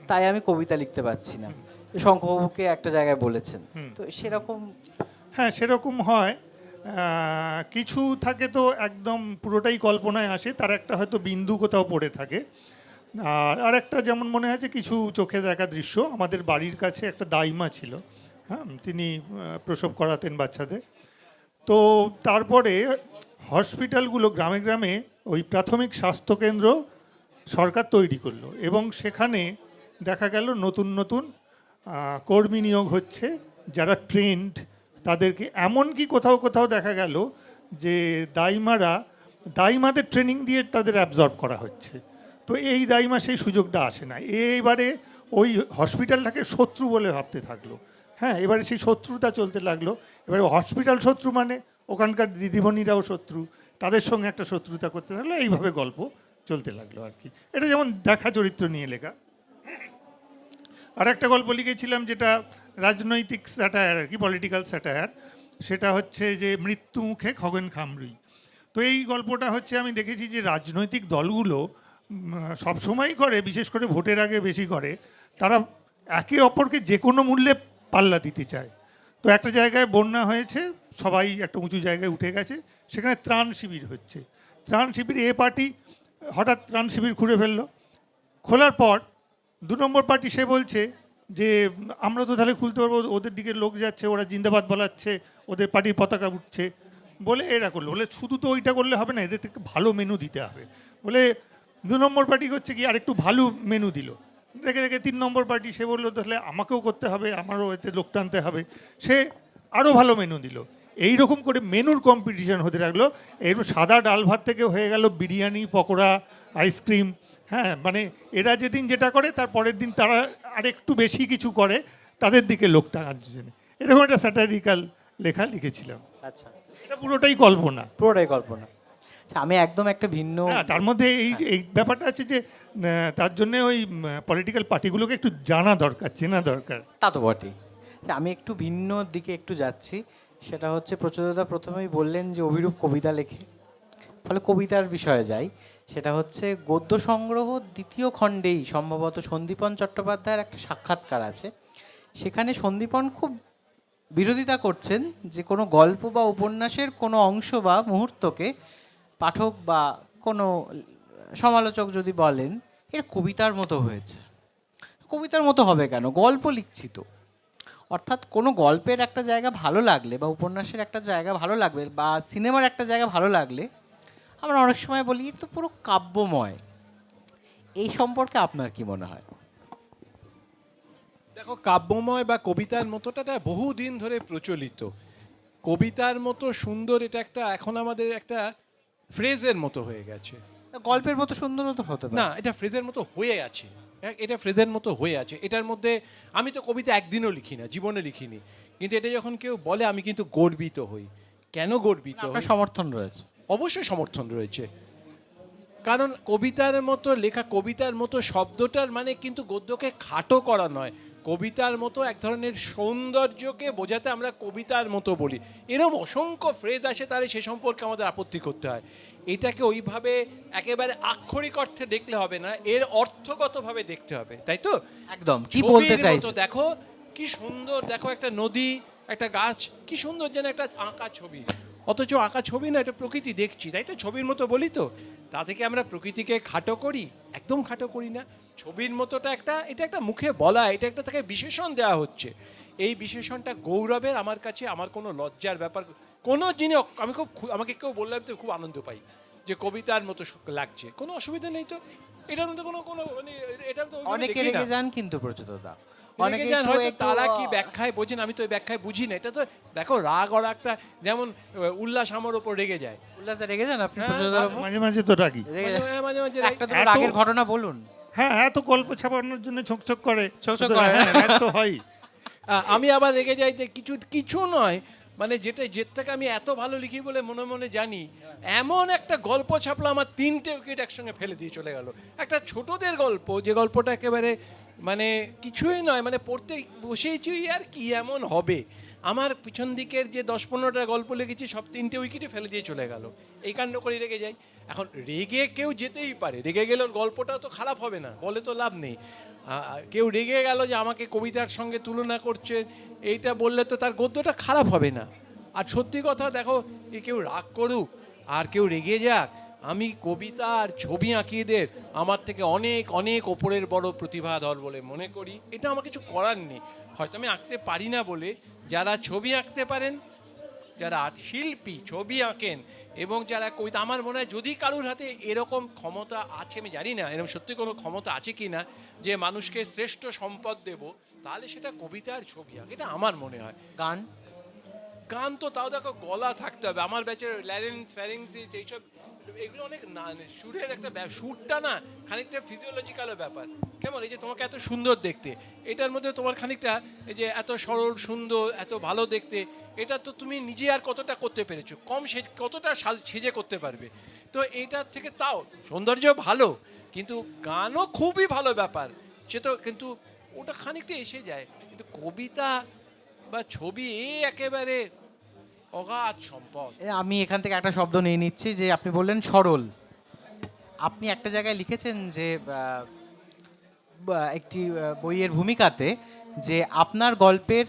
তাই আমি কবিতা লিখতে পারছি না, শঙ্করবাবুকে একটা জায়গায় বলেছেন। তো সেরকম হ্যাঁ, সেরকম হয়। কিছু থাকে তো একদম পুরোটাই কল্পনায় আসে, তার একটা হয়তো বিন্দু কোথাও পড়ে থাকে। আর একটা যেমন মনে আছে কিছু চোখে দেখা দৃশ্য, আমাদের বাড়ির কাছে একটা দাইমা ছিল, হ্যাঁ, তিনি প্রসব করাতেন বাচ্চাদের। তো তারপরে হসপিটালগুলো গ্রামে গ্রামে ওই প্রাথমিক স্বাস্থ্যকেন্দ্র সরকার তৈরি করলো, এবং সেখানে দেখা গেল নতুন নতুন কর্মী নিয়োগ হচ্ছে যারা ট্রেন্ড, তাদেরকে এমনকি কোথাও কোথাও দেখা গেল যে দাইমাদের ট্রেনিং দিয়ে তাদের অ্যাবজর্ব করা হচ্ছে। তো এই দাইমা সেই সুযোগটা আসে না, এইবারে ওই হসপিটালটাকে শত্রু বলে ভাবতে থাকলো। হ্যাঁ, এবারে সেই শত্রুতা চলতে লাগলো। এবারে হসপিটাল শত্রু মানে ওখানকার দিদিমণিরাও শত্রু, তাদের সঙ্গে একটা শত্রুতা করতে লাগলো, এইভাবে গল্প চলতে লাগলো আর কি। এটা যেমন দেখা চরিত্র নিয়ে লেখা। আর একটা গল্প লিখেছিলাম যেটা রাজনৈতিক স্যাটায়ার আর কি, পলিটিক্যাল স্যাটায়ার, সেটা হচ্ছে যে মৃত্যু মুখে খগেন খামরুই। তো এই গল্পটা হচ্ছে, আমি দেখেছি যে রাজনৈতিক দলগুলো সবসময়ই করে, বিশেষ করে ভোটের আগে বেশি করে, তারা একে অপরকে যে কোনো মূল্যে পাল্লা দিতে চায়। তো একটা জায়গায় বন্যা হয়েছে, সবাই একটা উঁচু জায়গায় উঠে গেছে, সেখানে ত্রাণ শিবির হচ্ছে। ত্রাণ শিবির এ পার্টি হঠাৎ ত্রাণ শিবির খুঁড়ে ফেললো, খোলার পর 2 নম্বর পার্টি সে বলছে যে আমরা তো তাহলে খুলতে পারবো, ওদের দিকে লোক যাচ্ছে, ওরা জিন্দাবাদ বলাচ্ছে, ওদের পার্টির পতাকা উঠছে, বলে এরা করলো। বলে শুধু তো ওইটা করলে হবে না, এদের থেকে ভালো মেনু দিতে হবে। বলে 2 নম্বর পার্টি হচ্ছে কি আর একটু ভালো মেনু দিল। দেখে দেখে 3 নম্বর পার্টি সে বললো তাহলে আমাকেও করতে হবে, আমারও এতে লোক টানতে হবে, সে আরও ভালো মেনু দিল। এই রকম করে মেনুর কম্পিটিশন হতে লাগলো। এর সাদা ডাল ভাত থেকে হয়ে গেল বিরিয়ানি, পকোড়া, আইসক্রিম। হ্যাঁ, মানে এরা যেদিন যেটা করে তার পরের দিন তারা আরেকটু বেশি কিছু করে, তাদের দিকে লোক টানার জন্য। এরকম একটা স্যাটারিক্যাল লেখা লিখেছিলাম। আচ্ছা, এটা পুরোটাই কল্পনা। পুরোটাই কল্পনা। আচ্ছা, আমি একদম একটা ভিন্ন, তার মধ্যে এই ব্যাপারটা আছে যে তার জন্য ওই পলিটিক্যাল পার্টিগুলোকে একটু জানা দরকার, চেনা দরকার। তা তো বটেই। আমি একটু ভিন্ন দিকে একটু যাচ্ছি, সেটা হচ্ছে প্রচুরদা প্রথমেই বললেন যে অভিরূপ কবিতা লেখে। ফলে কবিতার বিষয়ে যাই, সেটা হচ্ছে গদ্য সংগ্রহ দ্বিতীয় খণ্ডেই সম্ভবত সন্দীপন চট্টোপাধ্যায়ের একটা সাক্ষাৎকার আছে। সেখানে সন্দীপন খুব বিরোধিতা করছেন যে কোনো গল্প বা উপন্যাসের কোনো অংশ বা মুহূর্তকে পাঠক বা কোনো সমালোচক যদি বলেন এর কবিতার মতো হয়েছে। কবিতার মতো হবে কেন, গল্প লিখছি তো। অর্থাৎ কোনো গল্পের একটা জায়গা ভালো লাগলে বা উপন্যাসের একটা জায়গা ভালো লাগবে বা সিনেমার একটা জায়গা ভালো লাগলে আমরা অনেক সময় বলি এর তো পুরো কাব্যময়। এই সম্পর্কে আপনার কি মনে হয়? দেখো, কাব্যময় বা কবিতার মতোটা বহুদিন ধরে প্রচলিত। কবিতার মতো সুন্দর এটা একটা এখন আমাদের একটা ফ্রেজের মতো হয়ে গেছে। গল্পের মতো সুন্দরও তো হতে পারে। না, এটা ফ্রেজের মতো হয়ে আছে, এটা ফ্রেজের মতো হয়ে আছে। এটার মধ্যে আমি তো কবিতা একদিনও লিখি না, জীবনে লিখিনি, কিন্তু এটা যখন কেউ বলে আমি কিন্তু গর্বিত হই। কেন গর্বিত হই? আপনার সমর্থন রয়েছে। অবশ্যই সমর্থন রয়েছে, কারণ কবিতার মতো লেখা, কবিতার মতো শব্দটার মানে কিন্তু গদ্যকে খাটো করা নয়, কবিতার মতো এক ধরনের সৌন্দর্যকে বোঝাতে আমরা কবিতার মতো বলি। এরকম অসংখ্য ফ্রেজ আসে, তাহলে সে সম্পর্কে আমাদের আপত্তি করতে হয়। এটাকে ওইভাবে একেবারে আক্ষরিক অর্থে দেখলে হবে না, এর অর্থগতভাবে দেখতে হবে, তাই তো? একদম কি ছবির বলতে মতো চাইছে? দেখো কি সুন্দর, দেখো একটা নদী, একটা গাছ, কি সুন্দর যেন একটা আঁকা ছবি, অথচ আঁকা ছবি না, এটা প্রকৃতি দেখছি, তাই তো? ছবির মতো বলি তো, তা থেকে আমরা প্রকৃতিকে খাটো করি? একদম খাটো করি না। ছবির মতোটা এটা একটা মুখে বলা, এটা একটা তাকে বিশেষণ দেওয়া হচ্ছে। এই বিশেষণটা গৌরবের আমার কাছে, আমার কোনো লজ্জার ব্যাপার কোনো জিনিস। আমি আমাকে কেউ বললাম তো খুব আনন্দ পাই যে কবিতার মতো লাগছে, কোনো অসুবিধা নেই তো। এটার মধ্যে কোনো কোনো মানে এটা তো অনেকে রেগে যান কিন্তু প্রচুরতা, অনেকে তারা কি ব্যাখ্যায় বোঝেন, আমি তো ওই ব্যাখ্যায় বুঝি না। এটা তো দেখো, রাগ আর একটা, যেমন উল্লাস আমার ওপর রেগে যায়। উল্লাসে রেগে যান আপনি হ্যাঁ, প্রচুরতার উপর? মাঝে মাঝে তো রাগি। রেগে যান। মাঝে মাঝে একটা দুটো রাগের ঘটনা বলুন। হ্যাঁ, এত গল্প ছাপানোর জন্য ছকছক করে। ছকছক করে, হ্যাঁ, রাগ তো হয়। আমি আবার রেগে যাই যে কিছু নয়, মানে যেটা থেকে আমি এত ভালো লিখি বলে মনে মনে জানি, এমন একটা গল্প ছাপলো আমার 3টে উইকেট একসঙ্গে ফেলে দিয়ে চলে গেল। একটা ছোটদের গল্প, যে গল্পটা একেবারে মানে কিছুই নয়, মানে পড়তে বসেইছি আর কি এমন হবে, আমার পিছন দিকের যে 10-15টা গল্প লিখেছি সব 3টে উইকেটে ফেলে দিয়ে চলে গেল। এই কাণ্ড করে রেগে যাই। এখন রেগে কেউ যেতেই পারে, রেগে গেলেও গল্পটা তো খারাপ হবে না, বলে তো লাভ নেই। কেউ রেগে গেল যে আমাকে কবিতার সঙ্গে তুলনা করছে, এইটা বললে তো তার গদ্যটা খারাপ হবে না। আর সত্যি কথা দেখো, কেউ রাগ করুক আর কেউ রেগে যাক, আমি কবিতা আর ছবি আঁকিয়েদের আমার থেকে অনেক অনেক ওপরের বড় প্রতিভাধর বলে মনে করি। এটা আমার কিছু করার নেই, হয়তো আমি আঁকতে পারি না বলে। যারা ছবি আঁকতে পারেন, যারা শিল্পী ছবি আঁকেন, এবং যারা কবিতা, আমার মনে হয় যদি কারুর হাতে এরকম ক্ষমতা আছে, আমি জানি না এরকম সত্যি কোনো ক্ষমতা আছে কি না, যে মানুষকে শ্রেষ্ঠ সম্পদ দেব, তাহলে সেটা কবিতা আর ছবি আঁক, এটা আমার মনে হয়। গান গান তো তাও দেখো গলা থাকতে হবে, আমার ব্যাচের ল্যারেন্স ফ্যারিংসিস এইসব, এগুলো অনেক না, সুরের একটা সুরটা না খানিকটা ফিজিওলজিক্যালও ব্যাপার। কেমন এই যে তোমাকে এত সুন্দর দেখতে, এটার মধ্যে তোমার খানিকটা এই যে এত সরল সুন্দর এত ভালো দেখতে, এটা তো তুমি নিজে আর কতটা করতে পেরেছো, কতটা সেজে করতে পারবে। তো এইটার থেকে তাও সৌন্দর্য ভালো, কিন্তু গানও খুবই ভালো ব্যাপার, সে তো, কিন্তু ওটা খানিকটা এসে যায়। কিন্তু কবিতা বা ছবি একেবারে অগাধ সম্পদ। আমি এখান থেকে একটা শব্দ নিয়ে নিচ্ছি, যে আপনি বললেন সরল। আপনি একটা জায়গায় লিখেছেন যে একটি বইয়ের ভূমিকাতে, যে আপনার গল্পের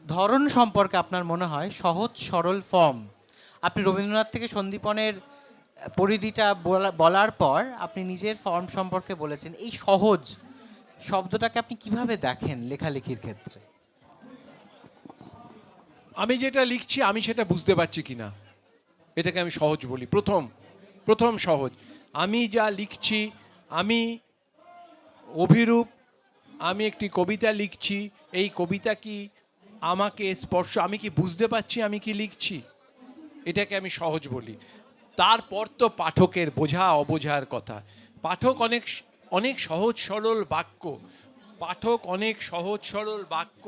ধরন সম্পর্কে আপনার মনে হয় সহজ সরল ফর্ম। আপনি রবীন্দ্রনাথ থেকে সন্দীপনের পরিধিটা বলার পর আপনি নিজের ফর্ম সম্পর্কে বলেছেন। এই সহজ শব্দটাকে আপনি কিভাবে দেখেন লেখালেখির ক্ষেত্রে? আমি যেটা লিখছি আমি সেটা বুঝতে পারছি কিনা, এটাকে আমি সহজ বলি। প্রথম সহজ, আমি যা লিখছি, আমি অভিরূপ, আমি একটি কবিতা লিখছি, এই কবিতা কি আমাকে স্পর্শ, আমি কি বুঝতে পারছি আমি কি লিখছি, এটাকে আমি সহজ বলি। তারপর তো পাঠকের বোঝা অবোঝার কথা। পাঠক অনেক সহজ সরল বাক্য,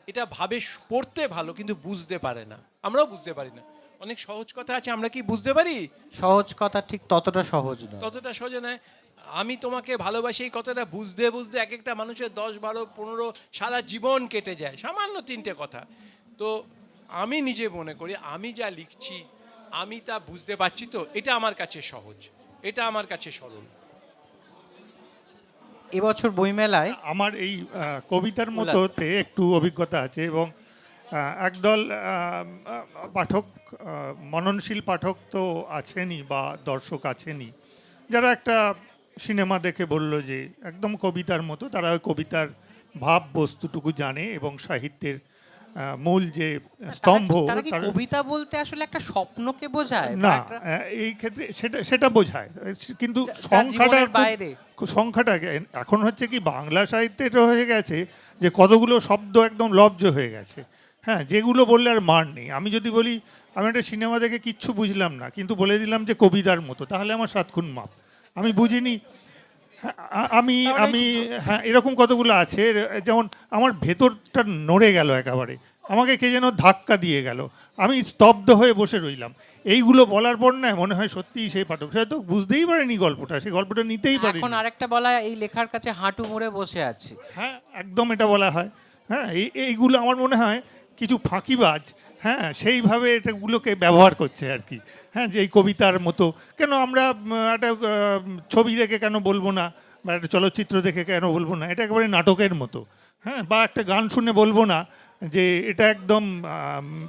এটা ভাবে পড়তে ভালো, কিন্তু বুঝতে পারে না, আমরাও বুঝতে পারি না। অনেক সহজ কথা আছে, আমরা কি বুঝতে পারি? সহজ কথা ঠিক ততটা সহজ নয়। ততটা সহজ নয়। আমি তোমাকে ভালোবাসি, এই কথাটা বুঝতে বুঝতে এক একটা মানুষের 10, 12, 15 সারা জীবন কেটে যায় সামান্য 3টে কথা। তো আমি নিজে মনে করি আমি যা লিখছি আমি তা বুঝতে পারছি তো, এটা আমার কাছে সহজ, এটা আমার কাছে সরল। এবছর বইমেলায় আমার এই কবিতার মতোতে একটু অভিজ্ঞতা আছে এবং একদল পাঠক, মননশীল পাঠক তো আছেনই বা দর্শক আছেনই, যারা একটা সিনেমা দেখে বলল যে একদম কবিতার মতো, তারা ওই কবিতার ভাব বস্তুটুকু জানে এবং সাহিত্যের মূল যে স্তম্ভ তারা কি তার কবিতা বলতে আসলে একটা স্বপ্নকে বোঝায় বা না, একটা- এই ক্ষেত্রে সেটা সেটা বোঝায়, কিন্তু যা সংখ্যাটা জীবনের বাইরে। সংখ্যাটা এখন হচ্ছে কি বাংলা সাহিত্যে এটা হয়ে গেছে যে কতগুলো শব্দ একদম লব্জ হয়ে গেছে, হ্যাঁ, যেগুলো বললে আর মান নেই। আমি যদি বলি আমি একটা সিনেমা দেখে কিচ্ছু বুঝলাম না, কিন্তু বলে দিলাম যে কবিতার মতো, তাহলে আমার 7 খুন মাপ। আমি বুঝিনি। হ্যাঁ, আমি আমি হ্যাঁ, এরকম কতগুলো আছে, যেমন আমার ভেতরটা নড়ে গেল একেবারে, আমাকে কে যেন ধাক্কা দিয়ে গেল, আমি স্তব্ধ হয়ে বসে রইলাম। এইগুলো বলার পর না মনে হয় সত্যিই সেই পাঠক সে তো বুঝতেই পারেনি গল্পটা, সেই গল্পটা নিতেই পারেনি। এখন আরেকটা বলা হয়, এই লেখার কাছে হাঁটু মুড়ে বসে আছি। হ্যাঁ, একদম এটা বলা হয়। হ্যাঁ, এইগুলো আমার মনে হয় কিছু ফাঁকিবাজ, হ্যাঁ, সেইভাবে এটাগুলোকে ব্যবহার করছে আর কি। হ্যাঁ, যে এই কবিতার মতো কেন আমরা একটা ছবি দেখে কেন বলবো না, বা একটা চলচ্চিত্র দেখে কেন বলবো না এটা একেবারে নাটকের মতো, হ্যাঁ, বা একটা গান শুনে বলবো না যে এটা একদম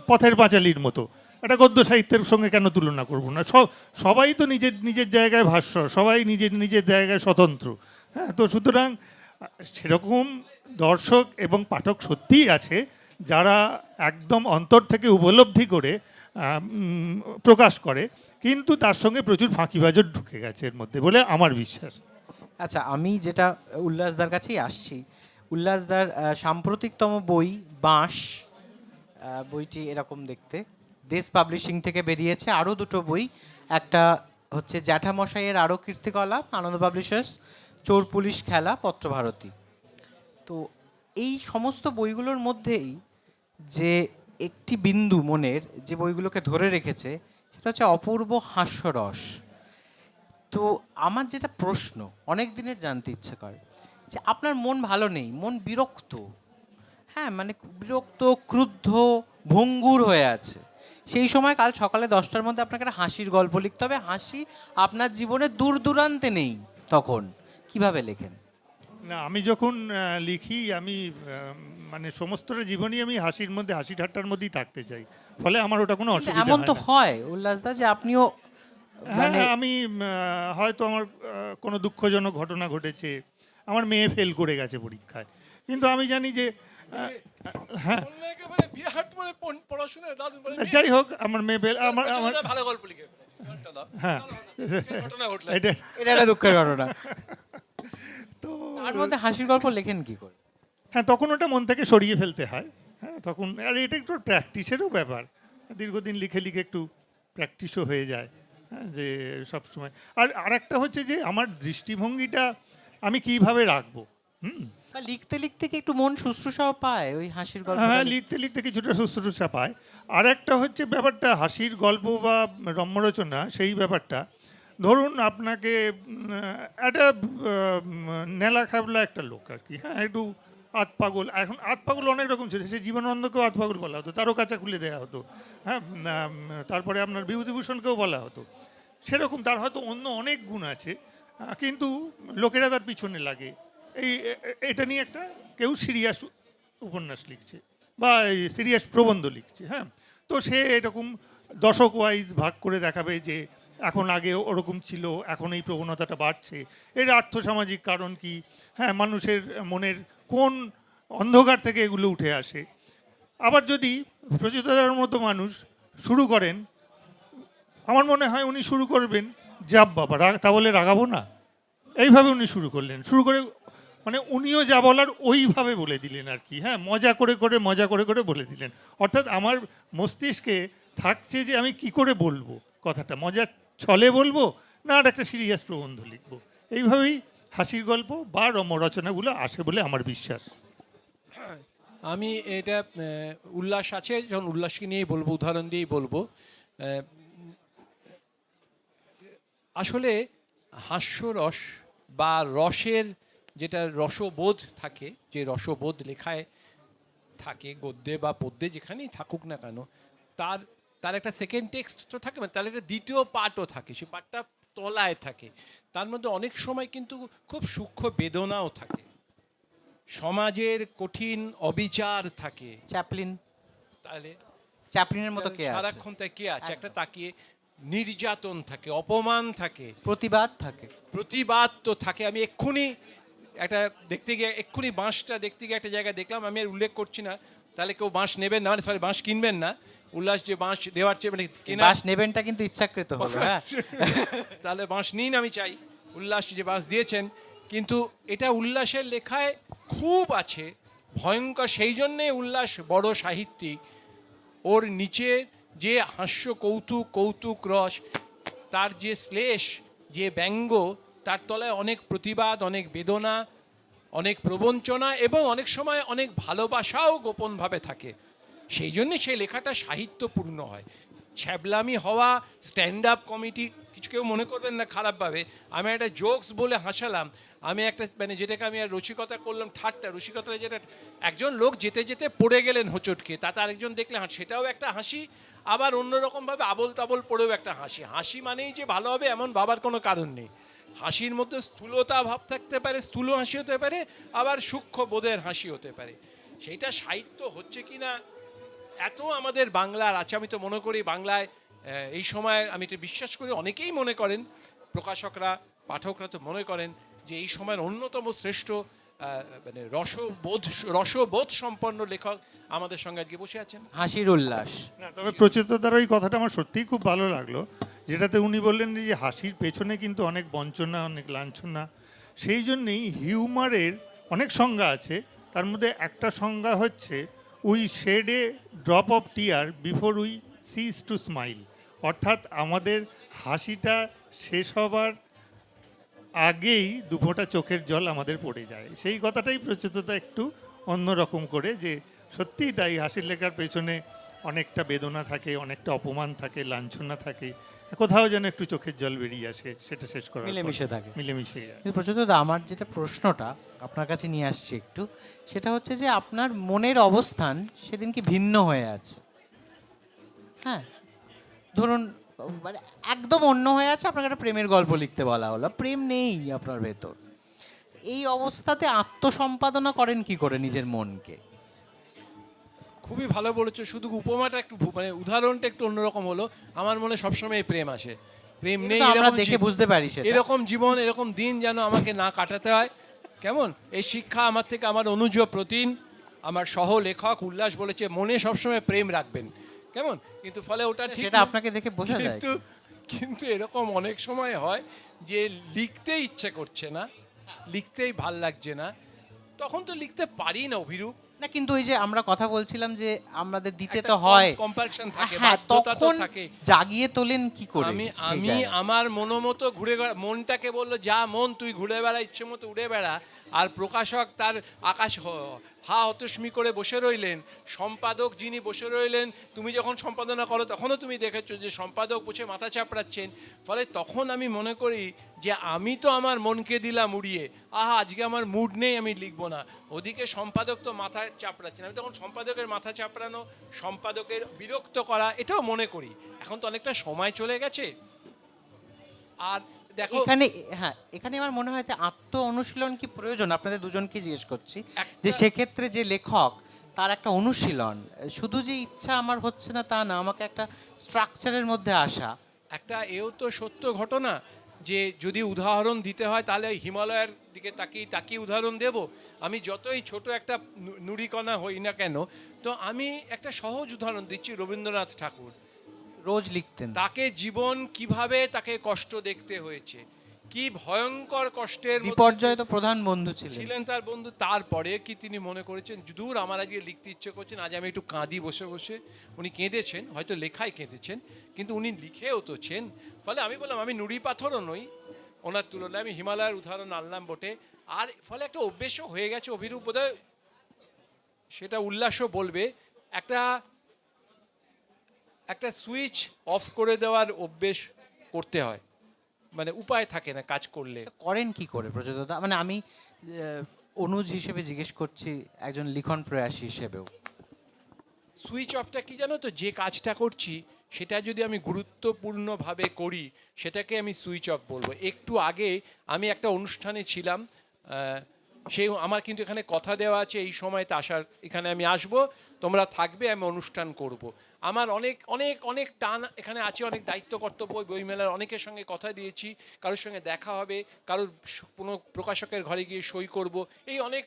পথের পাঁচালীর মতো, একটা গদ্য সাহিত্যের সঙ্গে কেন তুলনা করবো না। সবাই তো নিজের নিজের জায়গায় ভাস্বর, সবাই নিজের নিজের জায়গায় স্বতন্ত্র। হ্যাঁ, তো সুতরাং সেরকম দর্শক এবং পাঠক সত্যিই আছে যারা একদম অন্তর থেকে উপলব্ধি করে প্রকাশ করে, কিন্তু তার সঙ্গে প্রচুর ফাঁকিবাজও ঢুকে গেছে এর মধ্যে বলে আমার বিশ্বাস। আচ্ছা, আমি যেটা উল্লাসদার কাছেই আসছি, উল্লাসদার সাম্প্রতিকতম বই বাঁশ, বইটি এরকম দেখতে, দেশ পাবলিশিং থেকে বেরিয়েছে। আরও দুটো বই, একটা হচ্ছে জ্যাঠামশাইয়ের আরও কীর্তিকলাপ, আনন্দ পাবলিশার্স, চোর পুলিশ খেলা, পত্রভারতী। তো এই সমস্ত বইগুলোর মধ্যেই যে একটি বিন্দু মনের যে বইগুলোকে ধরে রেখেছে সেটা হচ্ছে অপূর্ব হাস্যরস। তো আমার যেটা প্রশ্ন অনেক দিনের জানতে ইচ্ছে করে যে আপনার মন ভালো নেই, মন বিরক্ত, হ্যাঁ মানে বিরক্ত, ক্রুদ্ধ, ভঙ্গুর হয়ে আছে, সেই সময় কাল সকালে 10টার মধ্যে আপনাকে একটা হাসির গল্প লিখতে হবে, হাসি আপনার জীবনে দূর দূরান্তে নেই, তখন কিভাবে লেখেন? না, আমি যখন লিখি আমি মানে সমস্তটা জীবনই আমি হাসির মধ্যে, হাসি ঠাট্টার মধ্যেই থাকতে চাই, ফলে আমার ওটা কোনো কিন্তু অসুবিধা এমন হয় তো না। হয় উল্লাসদা যে আপনিও হ্যাঁ, মানে আমি হয়তো আমার কোনো দুঃখজনক ঘটনা ঘটেছে, আমার মেয়ে ফেল করে গেছে পরীক্ষায়, কিন্তু আমি জানি যে হ্যাঁ, বললে একেবারে বিরাট মানে পড়াশোনা দাদু বলে, যাই হোক আমার মেয়ে ফেল, আমার "বলছে, আমার "বলছে, ভালো গল্প লিখে ঘন্টা দাও।" হ্যাঁ, ঘটনা ঘটলো। এটা এটা একটা দুঃখের ঘটনা। তো তার মধ্যে হাসির গল্প লেখেন কি করে? হ্যাঁ, তখন ওটা মন থেকে সরিয়ে ফেলতে হয়। হ্যাঁ, তখন আর এটা একটু প্র্যাকটিসেরও ব্যাপার, দীর্ঘদিন লিখে লিখে একটু প্র্যাকটিসও হয়ে যায়। হ্যাঁ, যে সব সময় আর আরেকটা হচ্ছে যে আমার দৃষ্টিভঙ্গিটা আমি কিভাবে রাখবো। বা লিখতে লিখতে কি একটু মন শুশ্রূষাও পায় ওই হাসির গল্প? হ্যাঁ, লিখতে লিখতে কিছুটা শুশ্রূষা পায়। আর একটা হচ্ছে ব্যাপারটা হাসির গল্প বা রম্যরচনা, সেই ব্যাপারটা ধরুন আপনাকে একটা নেলা খাবলা একটা লোক আর কি, হ্যাঁ, একটু আতপাগল, এখন আতপাগল অনেক রকম ছিল, সে জীবনানন্দকেও আতপাগল বলা হতো, তারও কাঁচা খুলে দেওয়া হতো, হ্যাঁ, তারপরে আপনার বিভূতিভূষণকেও বলা হতো সেরকম, তার হয়তো অন্য অনেক গুণ আছে, কিন্তু লোকেরা তার পিছনে লাগে। এটা নিয়ে একটা কেউ সিরিয়াস উপন্যাস লিখছে বা সিরিয়াস প্রবন্ধ লিখছে, হ্যাঁ, তো সে এরকম দশক ওয়াইজ ভাগ করে দেখাবে যে এখন আগে ওরকম ছিল, এখন এই প্রবণতাটা বাড়ছে, এর আর্থসামাজিক কারণ কি, হ্যাঁ, মানুষের মনের কোন অন্ধকার থেকে এগুলো উঠে আসে। আবার যদি প্রচেতার মতো মানুষ শুরু করেন, আমার মনে হয় উনি শুরু করবেন যাব বাবা তাহলে রাগাবো না, এইভাবে উনি শুরু করলেন, শুরু করে মানে উনিও যা বলার ওইভাবে বলে দিলেন আর কি, হ্যাঁ, মজা করে করে মজা করে করে বলে দিলেন, অর্থাৎ আমার মস্তিষ্কে থাকছে যে আমি কি করে বলবো কথাটা, মজার ছলে বলবো না আর একটা সিরিয়াস প্রবন্ধ লিখবো, এইভাবেই হাসির গল্প বা রচনাগুলো আসে বলে আমার বিশ্বাস। আমি এটা উল্লাস আছে, যখন উল্লাসকে নিয়েই বলবো, উদাহরণ দিয়েই বলবো। আসলে হাস্যরস বা রসের যেটা রসবোধ থাকে, যে রসবোধ লেখায় থাকে, গদ্যে বা পদ্যে যেখানেই থাকুক না কেন, তার তার একটা সেকেন্ড টেক্সট তো থাকে, মানে তার একটা দ্বিতীয় পার্টও থাকে, সেই পার্টটা তলায় থাকে। তার মধ্যে অনেক সময় কিন্তু খুব সূক্ষ্ম বেদনাও থাকে, সমাজের কঠিন অবিচার থাকে। চ্যাপলিন, তাহলে চ্যাপলিনের মতো কে আছে? সারাক্ষণ তাই কে আছে, একটা তাকিয়ে নির্যাতন থাকে, অপমান থাকে, প্রতিবাদ থাকে। প্রতিবাদ তো থাকে। আমি এক্ষুনি একটা দেখতে গিয়ে, এক্ষুনি বাঁশটা দেখতে গিয়ে একটা জায়গায় দেখলাম, আমি আর উল্লেখ করছি না, তাহলে কেউ বাঁশ নেবেন না, মানে সরি বাঁশ কিনবেন না। উল্লাস যে বাঁশ দেওয়ার চেয়ে মানে কেনার, বাস নেবেনটা কিন্তু ইচ্ছাকৃত হলো, হ্যাঁ। তাহলে বাঁশ নিন, আমি চাই উল্লাস যে বাঁশ দিয়েছেন। কিন্তু এটা উল্লাসের লেখায় খুব আছে, ভয়ঙ্কর। সেই জন্যে উল্লাস বড় সাহিত্যিক। ওর নিচে যে হাস্য কৌতুক, কৌতুক রস, তার যে শ্লেষ, যে ব্যঙ্গ, তার তলায় অনেক প্রতিবাদ, অনেক বেদনা, অনেক প্রবঞ্চনা এবং অনেক সময় অনেক ভালোবাসাও গোপনভাবে থাকে। সেই জন্যে সেই লেখাটা সাহিত্যপূর্ণ হয়। ছ্যাবলামি হওয়া, স্ট্যান্ড আপ কমিটি, কিছু কেউ মনে করবেন না খারাপভাবে, আমি একটা জোকস বলে হাসালাম। আমি একটা মানে যেটাকে আমি আর রসিকতা করলাম, ঠাট্টা রসিকতা, যেটা একজন লোক যেতে যেতে পড়ে গেলেন হোঁচট খেয়ে, তাতে আরেকজন দেখলে সেটাও একটা হাসি। আবার অন্যরকমভাবে আবল তাবল পড়েও একটা হাসি। হাসি মানেই যে ভালো হবে এমন ভাবার কোনো কারণ নেই। হাসির মধ্যে স্থূলতা ভাব থাকতে পারে, স্থূল হাসি হতে পারে, আবার সূক্ষ্ম বোধের হাসি হতে পারে। সেইটা সাহিত্য হচ্ছে কি না এত আমাদের বাংলার আছে। আমি তো মনে করি বাংলায় এই সময়, আমি এটা বিশ্বাস করি, অনেকেই মনে করেন, প্রকাশকরা, পাঠকরা তো মনে করেন যে এই সময়ের অন্যতম শ্রেষ্ঠ মানে রসবোধ সম্পন্ন লেখক আমাদের সঙ্গে আজকে বসে আছেন। হাসির উল্লাস। না, তবে প্রচেততার ওই কথাটা আমার সত্যিই খুব ভালো লাগলো, যেটাতে উনি বললেন যে হাসির পেছনে কিন্তু অনেক বঞ্চনা, অনেক লাঞ্ছনা। সেই জন্যেই হিউমারের অনেক সংজ্ঞা আছে, তার মধ্যে একটা সংজ্ঞা হচ্ছে we shed a drop of tear before we cease to smile. অর্থাৎ আমাদের হাসিটা শেষ হবার আগেই দুফোঁটা চোখের জল আমাদের পড়ে যায়। সেই কথাটাই প্রচেততা একটু অন্যরকম করে, যে সত্যিই তাই, হাসির লেখার পেছনে অনেকটা বেদনা থাকে, অনেকটা অপমান থাকে, লাঞ্ছনা থাকে, কোথাও যেন একটু চোখের জল বেরিয়ে আসে, সেটা শেষ করার পর। মিলেমিশে থাকে। মিলেমিশে যায়। কিন্তু প্রচুর আমার যেটা প্রশ্নটা আপনার কাছে নিয়ে আসছি একটু, সেটা হচ্ছে যে আপনার মনের অবস্থান সেদিন কি ভিন্ন হয়ে আছে? হ্যাঁ, ধরুন মানে একদম অন্য হয়ে আছে, আপনাকে একটা প্রেমের গল্প লিখতে বলা হলো, প্রেম নেই আপনার ভেতর, এই অবস্থাতে আত্মসম্পাদনা করেন কি করে নিজের মনকে? খুবই ভালো বলেছো, শুধু উপমাটা একটু মানে উদাহরণটা একটু অন্যরকম হলো। আমার মনে সবসময় প্রেম আসে, প্রেম নেই কিন্তু আমরা এরকম দেখে বুঝতে পারি সেটা। এরকম জীবন, এরকম দিন যেন আমাকে না কাটাতে হয়। কেমন এই শিক্ষা আমার থেকে আমার অনুজ প্রতিম, আমার সহ লেখক উল্লাস বলেছে, মনে সবসময় প্রেম রাখবেন। কেমন, কিন্তু ফলে ওটা ঠিক সেটা না। আপনাকে দেখে বোঝা যায়। কিন্তু কিন্তু এরকম অনেক সময় হয় যে লিখতে ইচ্ছে করছে না, লিখতেই ভাল লাগছে না, তখন তো লিখতে পারি না অভিরূপ। না, কিন্তু ওই যে আমরা কথা বলছিলাম যে আমাদের দিতে একটা তো হয়, compulsion থাকে, হ্যাঁ, বাধ্যতা তো তখন থাকে। জাগিয়ে তোলেন কি করে আমি সেই আমি জায়গায়? আমার মনোমতো ঘুরে মনটাকে বললো, যা মন তুই ঘুরে বেড়া, ইচ্ছে মতো উড়ে বেড়া। আর প্রকাশক তার আকাশ হা হতস্মি করে বসে রইলেন, সম্পাদক যিনি বসে রইলেন, তুমি যখন সম্পাদনা করো তখনও তুমি দেখেছো যে সম্পাদক বসে মাথা চাপড়াচ্ছেন। ফলে তখন আমি মনে করি যে আমি তো আমার মনকে দিলাম উড়িয়ে, আহা আজকে আমার মুড নেই, আমি লিখবো না। ওদিকে সম্পাদক তো মাথা চাপড়াচ্ছেন, আমি তখন সম্পাদকের মাথা চাপড়ানো, সম্পাদকের বিরক্ত করা, এটাও মনে করি। এখন তো অনেকটা সময় চলে গেছে। আর দেখো এখানে, হ্যাঁ, এখানে আমার মনে হয় যে আত্ম অনুশীলন কি প্রয়োজন, আপনাদের দুজনকে জিজ্ঞেস করছি, যে একটা- সেক্ষেত্রে যে লেখক তার একটা অনুশীলন, শুধু যে ইচ্ছা আমার হচ্ছে না তা না, আমাকে একটা স্ট্রাকচারের মধ্যে আসা। একটা এও তো সত্য ঘটনা যে যদি উদাহরণ দিতে হয় তাহলে ওই হিমালয়ের দিকে তাকিয়ে তাকিয়ে উদাহরণ দেব। আমি যতই ছোট একটা নুড়িকণা হই না কেন, তো আমি একটা সহজ উদাহরণ দিচ্ছি, রবীন্দ্রনাথ ঠাকুর। রোজ লিখতেন। তাকে জীবন কিভাবে তাকে কষ্ট দেখতে হয়েছে, কি ভয়ঙ্কর কষ্টের মধ্যে বিপর্যয় তো প্রধান বন্ধু ছিলেন। ছিলেন তার বন্ধু। তারপরে কি তিনি মনে করেছেন, দূর আমার আজকে লিখতে ইচ্ছে করছেন, আজ আমি একটু কাঁদি বসে বসে। উনি কেঁদেছেন, হয়তো লেখায় কেঁদেছেন, কিন্তু উনি লিখেও তোছেন। ফলে আমি বললাম আমি নুড়ি পাথরও নই ওনার তুলনায়, আমি হিমালয়ের উদাহরণ আনলাম বটে। আর ফলে একটা অভ্যেসও হয়ে গেছে অভিরূপ, বোধহয় সেটা উল্লাসও বলবে, একটা একটা সুইচ অফ করে দেওয়ার অভ্যেস করতে হয়, মানে উপায় থাকে না কাজ করলে। করেন কি করে প্রচেততা? মানে আমি অনুজ হিসেবে জিজ্ঞেস করছি, একজন লিখন প্রয়াসী হিসেবেও। সুইচ অফটা কি জানো তো, যে কাজটা করছি সেটা যদি আমি গুরুত্বপূর্ণভাবে করি সেটাকে আমি সুইচ অফ বলবো। একটু আগে আমি একটা অনুষ্ঠানে ছিলাম, সেই আমার কিন্তু এখানে কথা দেওয়া আছে এই সময়তে আসার, এখানে আমি আসব, তোমরা থাকবে, আমি অনুষ্ঠান করব। আমার অনেক অনেক অনেক টান এখানে আছে, অনেক দায়িত্ব কর্তব্য, বইমেলার অনেকের সঙ্গে কথা দিয়েছি, কারোর সঙ্গে দেখা হবে, কারোর কোনো প্রকাশকের ঘরে গিয়ে সই করব, এই অনেক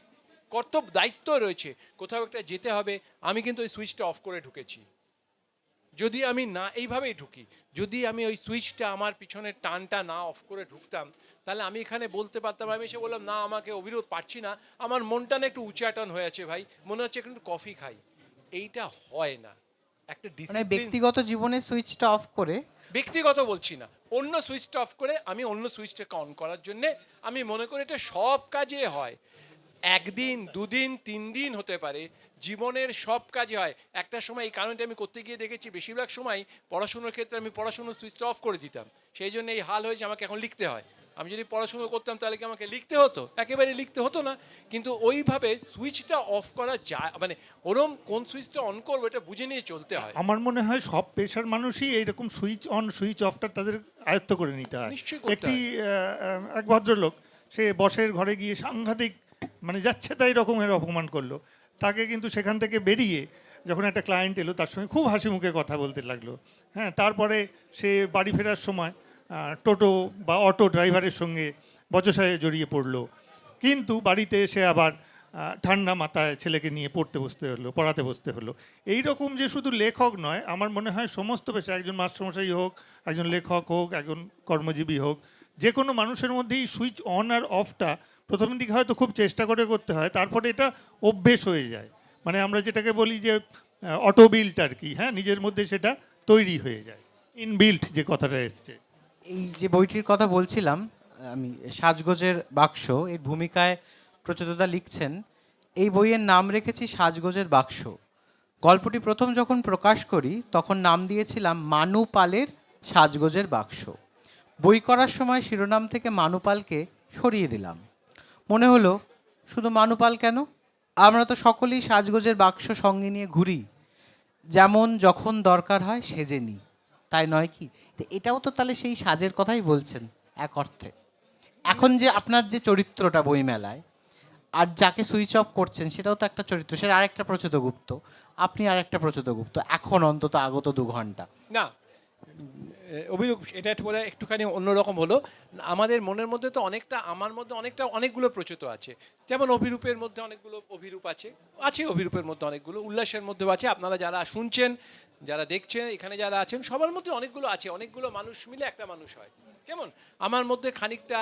কর্তব্য দায়িত্ব রয়েছে, কোথাও একটা যেতে হবে। আমি কিন্তু ওই সুইচটা অফ করে ঢুকেছি। যদি আমি না এইভাবেই ঢুকি, যদি আমি ওই সুইচটা আমার পিছনের টানটা না অফ করে ঢুকতাম, তাহলে আমি এখানে বলতে পারতাম, আমি এসে বললাম না আমাকে অবিরোধ পারছি না, আমার মনটা না একটু উচ্চাটন হয়ে আছে ভাই, মনে হচ্ছে একটু কফি খাই। এইটা হয় না। একটা মানে ডিসিপ্লিন, ব্যক্তিগত জীবনে সুইচটা অফ করে, ব্যক্তিগত বলছি না, অন্য সুইচটা অফ করে আমি অন্য সুইচটাকে অন করার জন্যে আমি মনে করি এটা সব কাজে হয়। একদিন, দুদিন, 3 দিন হতে পারে, জীবনের সব কাজে হয়। একটা সময় এই কারণটা আমি করতে গিয়ে দেখেছি, বেশিরভাগ সময় পড়াশুনোর ক্ষেত্রে আমি পড়াশুনোর সুইচটা অফ করে দিতাম, সেই জন্য এই হাল হয়েছে, আমাকে এখন লিখতে হয়। আমি যদি পড়াশুনো করতাম তাহলে কি আমাকে লিখতে হতো? একেবারে লিখতে হতো না। কিন্তু ওইভাবে সুইচটা অফ করা যায়, মানে ওরম কোন সুইচটা অন করবো এটা বুঝে নিয়ে চলতে হয়। আমার মনে হয় সব পেশার মানুষই এইরকম সুইচ অন সুইচ অফটা তাদের আয়ত্ত করে নিতে হয়। নিশ্চয়ই করতে একটি এক ভদ্রলোক, সে বসের ঘরে গিয়ে সাংঘাতিক মানে যাচ্ছে তাই রকমের অপমান করলো, তাকে কিন্তু সেখান থেকে বেরিয়ে যখন একটা ক্লায়েন্ট এলো তার সঙ্গে খুব হাসি মুখে কথা বলতে লাগলো। হ্যাঁ, তারপরে সে বাড়ি ফেরার সময় টোটো বা অটো ড্রাইভারের সঙ্গে বচসায় জড়িয়ে পড়লো, কিন্তু বাড়িতে এসে আবার ঠান্ডা মাথায় ছেলেকে নিয়ে পড়াতে বসতে হলো। এই রকম যে শুধু লেখক নয়, আমার মনে হয় সমস্ত পেশা, একজন মাস্টারমশাই হোক, একজন লেখক হোক, একজন কর্মজীবী হোক, যে কোনো মানুষের মধ্যেই সুইচ অন আর অফটা প্রথমের দিকে হয়তো খুব চেষ্টা করে করতে হয়, তারপরে এটা অভ্যেস হয়ে যায়। মানে আমরা যেটাকে বলি যে অটোবিল্ট আর কি, হ্যাঁ, নিজের মধ্যে সেটা তৈরি হয়ে যায়, ইনবিল্ট যে কথাটা এসছে। এই যে বইটির কথা বলছিলাম আমি, সাজগোজের বাক্স, এর ভূমিকায় প্রচলিতদা লিখছেন, এই বইয়ের নাম রেখেছি সাজগোজের বাক্স। গল্পটি প্রথম যখন প্রকাশ করি তখন নাম দিয়েছিলাম মানু পালের সাজগোজের বাক্স। বই করার সময় শিরোনাম থেকে মানু পালকে সরিয়ে দিলাম। মনে হলো শুধু মানু পাল কেন, আমরা তো সকলেই সাজগোজের বাক্স সঙ্গে নিয়ে ঘুরি, যেমন যখন দরকার হয় সেজে নিই, তাই নয় কি? তো এটাও তো তাহলে সেই সাজের কথাই বলছেন এক অর্থে। এখন যে আপনার যে চরিত্রটা বইমেলায়, আর যাকে সুইচ অফ করছেন সেটাও তো একটা চরিত্র, সেটা আরেকটা প্রচ্ছদগুপ্ত, আপনি আরেকটা প্রচ্ছদগুপ্ত, এখন অন্তত আগত 2 ঘন্টা। না, অভিরূপ এটা বলে একটুখানি অন্যরকম হলো। আমাদের মনের মধ্যে তো অনেকটা, আমার মধ্যে অনেকগুলো প্রচলিত আছে, যেমন অভিরূপের মধ্যে অনেকগুলো অভিরূপ আছে, অভিরূপের মধ্যে অনেকগুলো, উল্লাসের মধ্যেও আছে। আপনারা যারা শুনছেন, যারা দেখছেন, এখানে যারা আছেন, সবার মধ্যে অনেকগুলো আছে, অনেকগুলো মানুষ মিলে একটা মানুষ হয়। কেমন আমার মধ্যে খানিকটা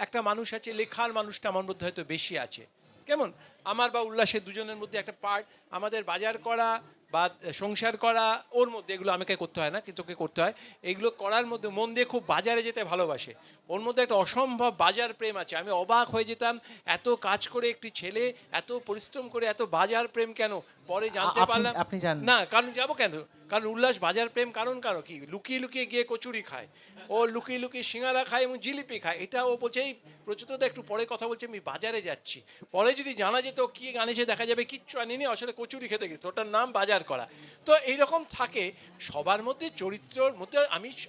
একটা মানুষ আছে, লেখার মানুষটা আমার মধ্যে হয়তো বেশি আছে। কেমন আমার বা উল্লাসের দুজনের মধ্যে একটা পার্ট, আমাদের বাজার করা বা সংসার করা, ওর মধ্যে এগুলো আমাকে করতে হয় না, কিন্তু ওকে করতে হয়। এগুলো করার মধ্যে মন দিয়ে খুব বাজারে যেতে ভালোবাসে, ওর মধ্যে একটা অসম্ভব বাজার প্রেম আছে। আমি অবাক হয়ে যেতাম, এত কাজ করে একটি ছেলে এত পরিশ্রম করে এত বাজার প্রেম কেন, পরে জানতে পারলাম। আপনি জানেন না, কারণ যাবো কেন, কারণ উল্লাস বাজার প্রেম কারণ কি লুকিয়ে লুকিয়ে গিয়ে কচুরি খায়, ও লুকিয়ে লুকিয়ে সিঙ্গারা খায় এবং জিলিপি খায়। এটা ও বলছে, এই প্রচুরতা একটু পরে কথা বলছে, আমি বাজারে যাচ্ছি, পরে যদি জানা যেত কি আনেছে দেখা যাবে কিচ্ছু আনিনি, আসলে কচুরি খেতে গেছে, ওটার নাম বাজার করা। তো এইরকম থাকে সবার মধ্যে, চরিত্রর মধ্যে।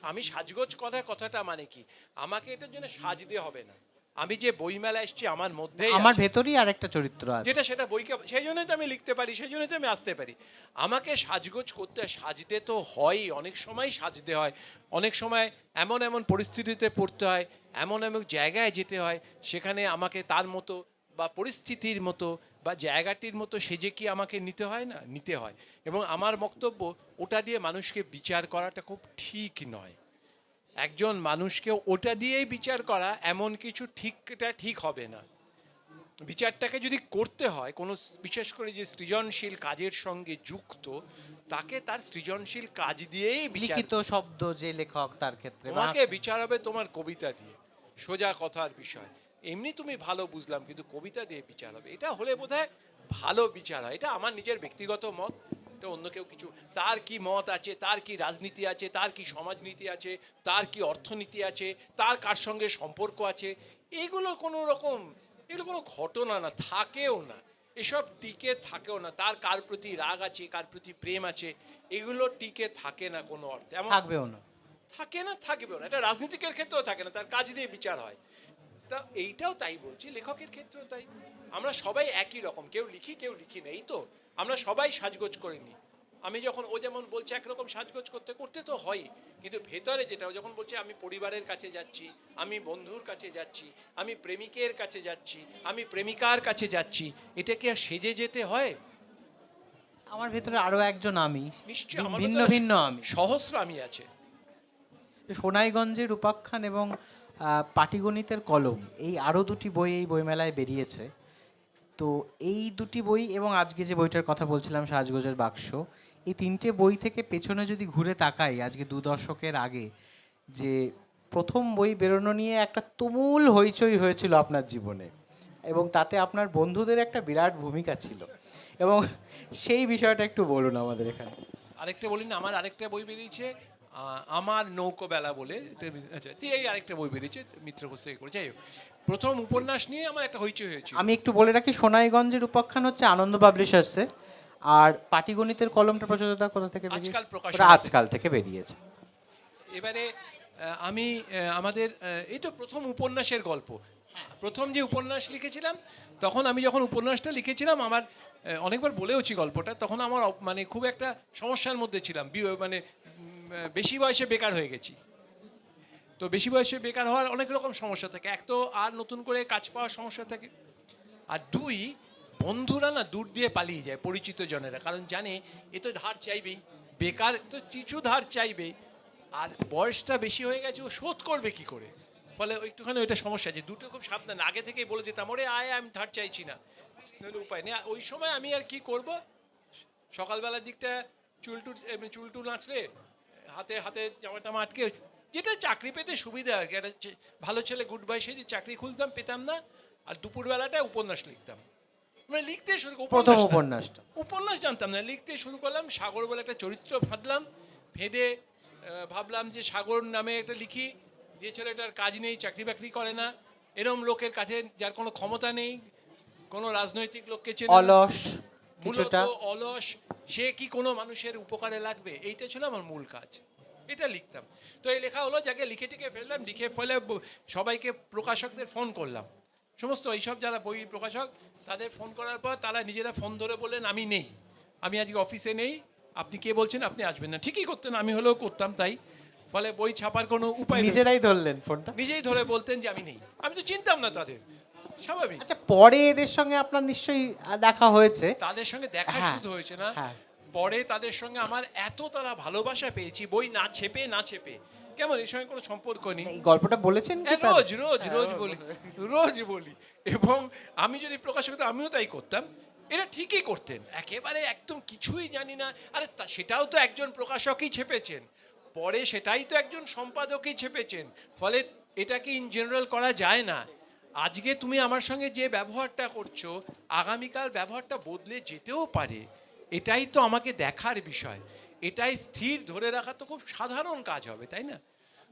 আমি সাজগোজ করার কথাটা মানে কি, আমাকে এটার জন্য সাজতে হবে না, আমি যে বইমেলা এসেছি আমার মধ্যে, আমার ভেতরেই আরেকটা চরিত্র আছে, যেটা সেটা বইকে, সেই জন্যই তো আমি লিখতে পারি, সেই জন্যই তো আমি আসতে পারি। আমাকে সাজগোজ করতে, সাজতে তো হয়ই, অনেক সময় সাজতে হয়, অনেক সময় এমন এমন পরিস্থিতিতে পড়তে হয়, এমন এমন জায়গায় যেতে হয়, সেখানে আমাকে তার মতো বা পরিস্থিতির মতো বা জায়গাটির মতো সেজে কি আমাকে নিতে হয় না, নিতে হয়। এবং আমার বক্তব্য, ওটা দিয়ে মানুষকে বিচার করাটা খুব ঠিক নয়। একজন মানুষকে ওটা দিয়েই বিচার করা, এমন কিছু ঠিক হবে না। বিচারটাকে যদি করতে হয় কোনো, বিশেষ করে যে সৃজনশীল কাজের সঙ্গে যুক্ত, তাকে তার সৃজনশীল কাজ দিয়েই লিখিত শব্দ যে লেখক তার ক্ষেত্রে, তোমাকে বিচার হবে তোমার কবিতা দিয়ে, সোজা কথার বিষয়। এমনি তুমি ভালো বুঝলাম, কিন্তু কবিতা দিয়ে বিচার হবে, এটা হলে বোধহয় ভালো বিচার হয়। এটা আমার নিজের ব্যক্তিগত মত, এটা অন্য কেউ কিছু, তার কি মত আছে, তার কি রাজনীতি আছে, তার কি সমাজনীতি আছে, তার কি অর্থনীতি আছে, তার কার সঙ্গে সম্পর্ক আছে, এগুলো কোনো ঘটনা না, থাকেও না। এসব টিকে থাকেও না। তার কার প্রতি রাগ আছে, কার প্রতি প্রেম আছে, এগুলো টিকে থাকে না কোনো অর্থে, এমন থাকবেও না। থাকে না, থাকবেও না। এটা রাজনীতিকের ক্ষেত্রেও থাকে না, তার কাজ দিয়ে বিচার হয়। তা এইটাও তাই বলছি, লেখকের ক্ষেত্রেও তাই। আমরা সবাই একই রকম, কেউ লিখি কেউ লিখি না, এই তো আমরা সবাই সাজগোজ করে নিই। আমি যখন, ও যেমন বলছে একরকম সাজগোজ করতে করতে তো হয়, কিন্তু ভেতরে যেটা, ও যখন বলছে আমি পরিবারের কাছে যাচ্ছি, আমি বন্ধুর কাছে যাচ্ছি, আমি প্রেমিকের কাছে যাচ্ছি, আমি প্রেমিকার কাছে যাচ্ছি, এটা কি আর সেজে যেতে হয়? আমার ভেতরে আরো একজন আমি, নিশ্চয়ই আমার ভিন্ন ভেতরে ভিন্ন আমি। সহস্র আমি আছে। সোনাইগঞ্জের উপাখ্যান এবং পাটিগণিতের কলম, এই আরও দুটি বই এই বইমেলায় বেরিয়েছে। তো এই দুটি বই এবং আজকে যে বইটার কথা বলছিলাম সাজগোজের বাক্স, এই তিনটে বই থেকে পেছনে যদি ঘুরে তাকাই আজকে 2 দশকের আগে, যে প্রথম বই বেরোনো নিয়ে একটা তুমুল হইচই হয়েছিল আপনার জীবনে, এবং তাতে আপনার বন্ধুদের একটা বিরাট ভূমিকা ছিল, এবং সেই বিষয়টা একটু বলুন আমাদের এখানে। আরেকটা বলি না, আমার আরেকটা বই বেরিয়েছে আমার নৌকোবেলা বলে, আচ্ছা এই আরেকটা বই বেরিয়েছে মিত্র ঘোষ থেকে করে। যাই হোক, প্রথম উপন্যাস নিয়ে আমার একটা হইচই হয়েছিল। আমি একটু বলে রাখি, সোনাইগঞ্জের উপাখ্যান হচ্ছে আনন্দ পাবলিশার্সে, আর পাটিগণিতের কলমটা প্রচলিত কোথা থেকে বেরিয়েছে? আজকাল প্রকাশন। ওটা আজকাল থেকে বেরিয়েছে। এবারে আমি আমাদের এই তো প্রথম উপন্যাসের গল্প, প্রথম যে উপন্যাস লিখেছিলাম, তখন আমি যখন উপন্যাসটা লিখেছিলাম, আমার অনেকবার বলেওছি গল্পটা, তখন আমার মানে খুব একটা সমস্যার মধ্যে ছিলাম, মানে বেশি বয়সে বেকার হয়ে গেছি। তো বেশি বয়সে বেকার হওয়ার অনেক রকম সমস্যা থাকে, এক তো আর নতুন করে কাজ পাওয়ার সমস্যা থাকে, আর দুই বন্ধুরা না দূর দিয়ে পালিয়ে যায়, পরিচিত জনেরা, কারণ জানে এ তো ধার চাইবেই, বেকার তো কিছু ধার চাইবেই, আর বয়সটা বেশি হয়ে গেছে, ও শোধ করবে কি করে? ফলে একটুখানি ওইটা সমস্যা, যে দুটো খুব সাবধান, আগে থেকেই বলে দিতাম, ওরে আয় আমি ধার চাইছি না, নাহলে উপায় নেই। ওই সময় আমি আর কি করব, সকালবেলার দিকটা চুলটুল নাচলে, হাতে হাতে জামা টামা আটকে, যেটা চাকরি পেতে সুবিধা আর কি, একটা ভালো ছেলে গুড বাই সেজে চাকরি খুঁজতাম, পেতাম না, আর দুপুরবেলাটা উপন্যাস লিখতাম। মানে লিখতে শুরু, প্রথম উপন্যাসটা উপন্যাস জানতাম না, লিখতে শুরু করলাম। সাগর বলে একটা চরিত্র ফাঁদলাম, ফেঁদে ভাবলাম যে সাগর নামে একটা লিখি, যে ছেলেটার কাজ নেই, চাকরি বাকরি করে না, এরম লোকের কাছে, যার কোনো ক্ষমতা নেই, কোনো রাজনৈতিক লোককে চেনে না, অলস মূলত কিছুটা। অলস, সে কি কোনো মানুষের উপকারে লাগবে, এইটা ছিল আমার মূল কাজ, এটা লিখতাম। তো এই লেখা হলো, যাকে লিখে টিকে ফেললাম, লিখে ফেলে সবাইকে, প্রকাশকদের ফোন করলাম, সমস্ত এইসব যারা বই প্রকাশক, তাদের ফোন করার পর তারা নিজেরা ফোন ধরে বললেন আমি নেই, আমি আজকে অফিসে নেই, আপনি কে বলছেন, আপনি আসবেন না। ঠিকই করতেন, আমি হলেও করতাম তাই। ফলে বই ছাপার কোনো উপায় নেই, নিজেরাই ধরলেন ফোনটা। নিজেই ধরে বলতেন যে আমি নেই, আমি তো চিনতাম না তাদের, স্বাভাবিক। আচ্ছা, পরে এদের সঙ্গে আপনার নিশ্চয়ই দেখা হয়েছে? তাদের সঙ্গে দেখা হ্যাঁ, শুধু হয়েছে না, হ্যাঁ। পরে তাদের সঙ্গে আমার এত তারা ভালোবাসা পেয়েছি, বই না ছেপে কেমন, এর সঙ্গে কোনো সম্পর্ক নেই। এই গল্পটা বলেছেন কি হ্যাঁ, তার? রোজ বলি, এবং আমি যদি প্রকাশক হতাম, আমিও তাই করতাম, এরা ঠিকই করতেন, একেবারে একদম কিছুই জানি না, আরে সেটাও তো একজন প্রকাশকই ছেপেছেন, পরে সেটাই তো একজন সম্পাদকই ছেপেছেন, ফলে এটাকে ইন জেনারেল করা যায় না। আজকে তুমি আমার সঙ্গে যে ব্যবহারটা করছো, আগামীকাল ব্যবহারটা বদলে যেতেও পারে, এটাই তো আমাকে দেখার বিষয়, এটাই স্থির ধরে রাখা তো খুব সাধারণ কাজ হবে, তাই না?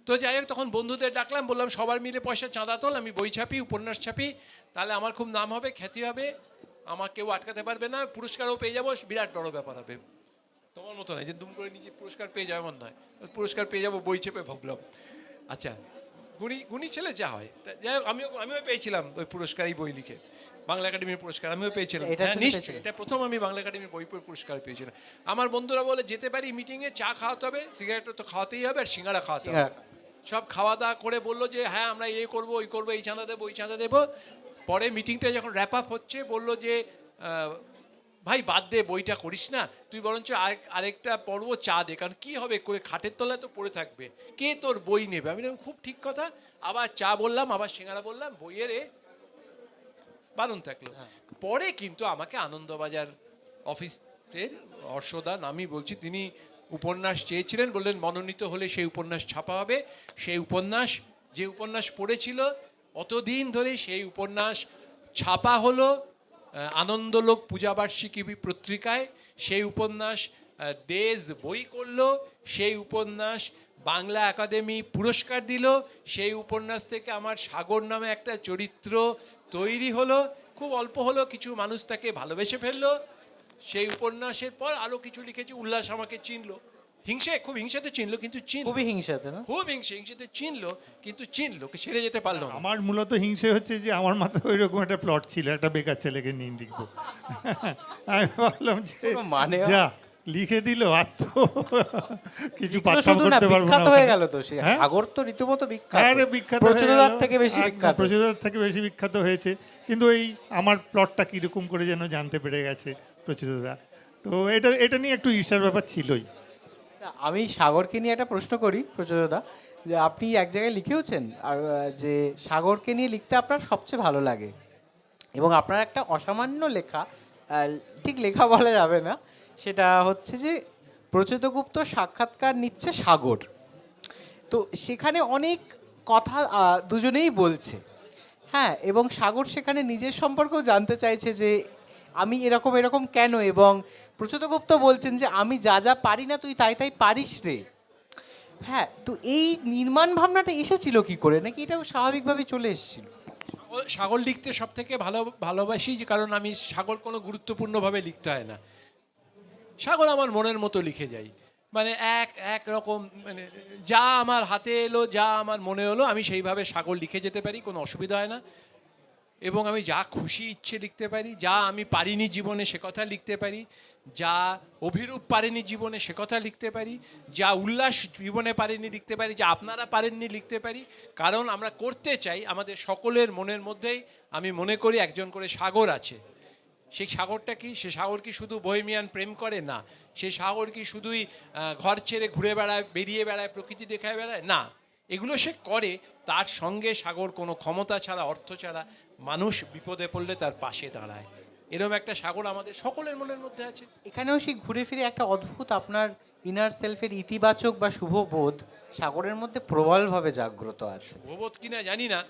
তো যাই হোক, তখন বন্ধুদের ডাকলাম, বললাম সবার মিলে পয়সা চাঁদা তোল, আমি বই ছাপি, উপন্যাস ছাপি, তাহলে আমার খুব নাম হবে, খ্যাতি হবে, আমার কেউ আটকাতে পারবে না, পুরস্কারও পেয়ে যাবো, বিরাট বড় ব্যাপার হবে। তোমার মতো নয় যে দুম করে নিজে পুরস্কার পেয়ে যাবো, এমন নয়, পুরস্কার পেয়ে যাবো বই চেপে ভাবলাম। আচ্ছা, গুণী ছেলে যা হয়, যাই হোক, আমিও পেয়েছিলাম ওই পুরস্কার, এই বই লিখে, বাংলা একাডেমির পুরস্কার আমিও পেয়েছিলাম। এটা হ্যাঁ, তুমি নিশ্চয়ই, পেয়েছিলে? এটা প্রথম আমি বাংলা একাডেমির বই পুরস্কার পেয়েছিলাম। আমার বন্ধুরা বলে, যেতে পারি মিটিংয়ে, চা খাওয়াতে হবে, সিগারেটটা তো খাওয়াতেই হবে, আর সিঙ্গারা খাওয়াতে হবে। সব খাওয়া দাওয়া করে বললো যে হ্যাঁ আমরা এই করবো, ওই করবো, এই চাঁদা দেবো, ওই চাঁদা দেবো। পরে মিটিংটা যখন র্যাপ আপ হচ্ছে, বললো যে ভাই বাদ দে, বইটা করিস না, তুই বরঞ্চ আরেকটা পড়বো, চা দে, কারণ কী হবে, খাটের তলায় তো পড়ে থাকবে, কে তোর বই নেবে। আমি খুব ঠিক কথা, আবার চা বললাম, আবার সিঙ্গারা বললাম, বইয়ের বারণ থাকলো। পরে কিন্তু আমাকে আনন্দবাজার অফিসের হর্ষদা, নামই বলছি, তিনি উপন্যাস চেয়েছিলেন, বললেন মনোনীত হলে সেই উপন্যাস ছাপা হবে। সেই উপন্যাস, যে উপন্যাস পড়েছিল অতদিন ধরে, সেই উপন্যাস ছাপা হলো আনন্দলোক পূজাবার্ষিকী পত্রিকায়, সেই উপন্যাস দেশ বই করলো, সেই উপন্যাস বাংলা একাডেমি পুরস্কার দিল, সেই উপন্যাস থেকে আমার সাগর নামে একটা চরিত্র তৈরি হলো, খুব অল্প হলো, কিছু মানুষ তাকে ভালোবেসে ফেললো। সেই উপন্যাসের পর আরও কিছু লিখেছি, উল্লাস আমাকে চিনলো, খুব হিংসাতে চিনলো, কিন্তু খুবই হিংসাতে না? খুব হিংসাতে চিনলো, কিন্তু চিনলো, ছেড়ে যেতে পারলো না। আমার মূলত হিংসে হচ্ছে যে আমার মাথায় ওই রকম একটা প্লট ছিল, একটা বেকার ছেলেকে নিয়ে লিখবো। আমি ভাবলাম যে মানে যা লিখে দিল, আর তো কিছু তো পাত্তা শুধু না, করতে পারবো না বিখ্যাত হয়ে ওখানে। গেল তো সে। হ্যাঁ? সাগর তো রীতিমতো বিখ্যাত, আরে বিখ্যাত হয়ে প্রচুরদার গেল। থেকে বেশি একদম, বিখ্যাত। প্রচুরদার থেকে বেশি বিখ্যাত হয়েছে, কিন্তু এই আমার প্লটটা কিরকম করে যেন জানতে পেরে গেছে প্রচুরদা। তো এটা নিয়ে একটু ঈর্ষার ব্যাপার ছিলই। আমি সাগরকে নিয়ে একটা প্রশ্ন করি প্রচুরদা, যে আপনি এক জায়গায় লিখেওছেন আর যে সাগরকে নিয়ে লিখতে আপনার সবচেয়ে ভালো লাগে, এবং আপনার একটা অসামান্য লেখা, ঠিক লেখা বলা যাবে না, সেটা হচ্ছে যে প্রচুতগুপ্ত সাক্ষাৎকার নিচ্ছে সাগর। তো সেখানে অনেক কথা দুজনেই বলছে, হ্যাঁ, এবং সাগর সেখানে নিজের সম্পর্কেও জানতে চাইছে যে আমি এরকম এরকম কেন, এবং প্রচুতগুপ্ত বলছেন যে আমি যা যা পারি না তুই তাই তাই পারিস রে। হ্যাঁ, তো এই নির্মাণ ভাবনাটা এসেছিল কি করে, নাকি এটা স্বাভাবিকভাবে চলে এসেছিল? সাগর লিখতে সব থেকে ভালোবাসি, যে কারণ আমি সাগর কোনো গুরুত্বপূর্ণভাবে লিখতে হয় না, সাগর আমার মনের মতো লিখে যাই, মানে এক রকম, মানে যা আমার হাতে এলো, যা আমার মনে হলো, আমি সেইভাবে সাগর লিখে যেতে পারি, কোনো অসুবিধা হয় না। এবং আমি যা খুশি ইচ্ছে লিখতে পারি, যা আমি পারিনি জীবনে সে কথা লিখতে পারি, যা অভিরূপ পারেনি জীবনে সে কথা লিখতে পারি, যা উল্লাস জীবনে পারেনি লিখতে পারি, যা আপনারা পারেননি লিখতে পারি, কারণ আমরা করতে চাই, আমাদের সকলের মনের মধ্যেই আমি মনে করি একজন করে সাগর আছে। সেই সাগরটা কি? সে সাগর কি শুধু বহেমিয়ান প্রেম করে? না। সে সাগর কি শুধুই ঘর ছেড়ে ঘুরে বেড়ায়, বেরিয়ে বেড়ায়, প্রকৃতি দেখায় বেড়ায়? না। এগুলো সে করে, তার সঙ্গে সাগর কোনো ক্ষমতা ছাড়া, অর্থ ছাড়া মানুষ বিপদে পড়লে তার পাশে দাঁড়ায়। এরকম একটা সাগর আমাদের সকলের মনের মধ্যে আছে। এখানেও সেই ঘুরে ফিরে একটা অদ্ভুত আপনার ইনার সেলফের ইতিবাচক বা শুভ বোধ সাগরের মধ্যে প্রবলভাবে জাগ্রত আছে। ভবোধ কিনা জানি না,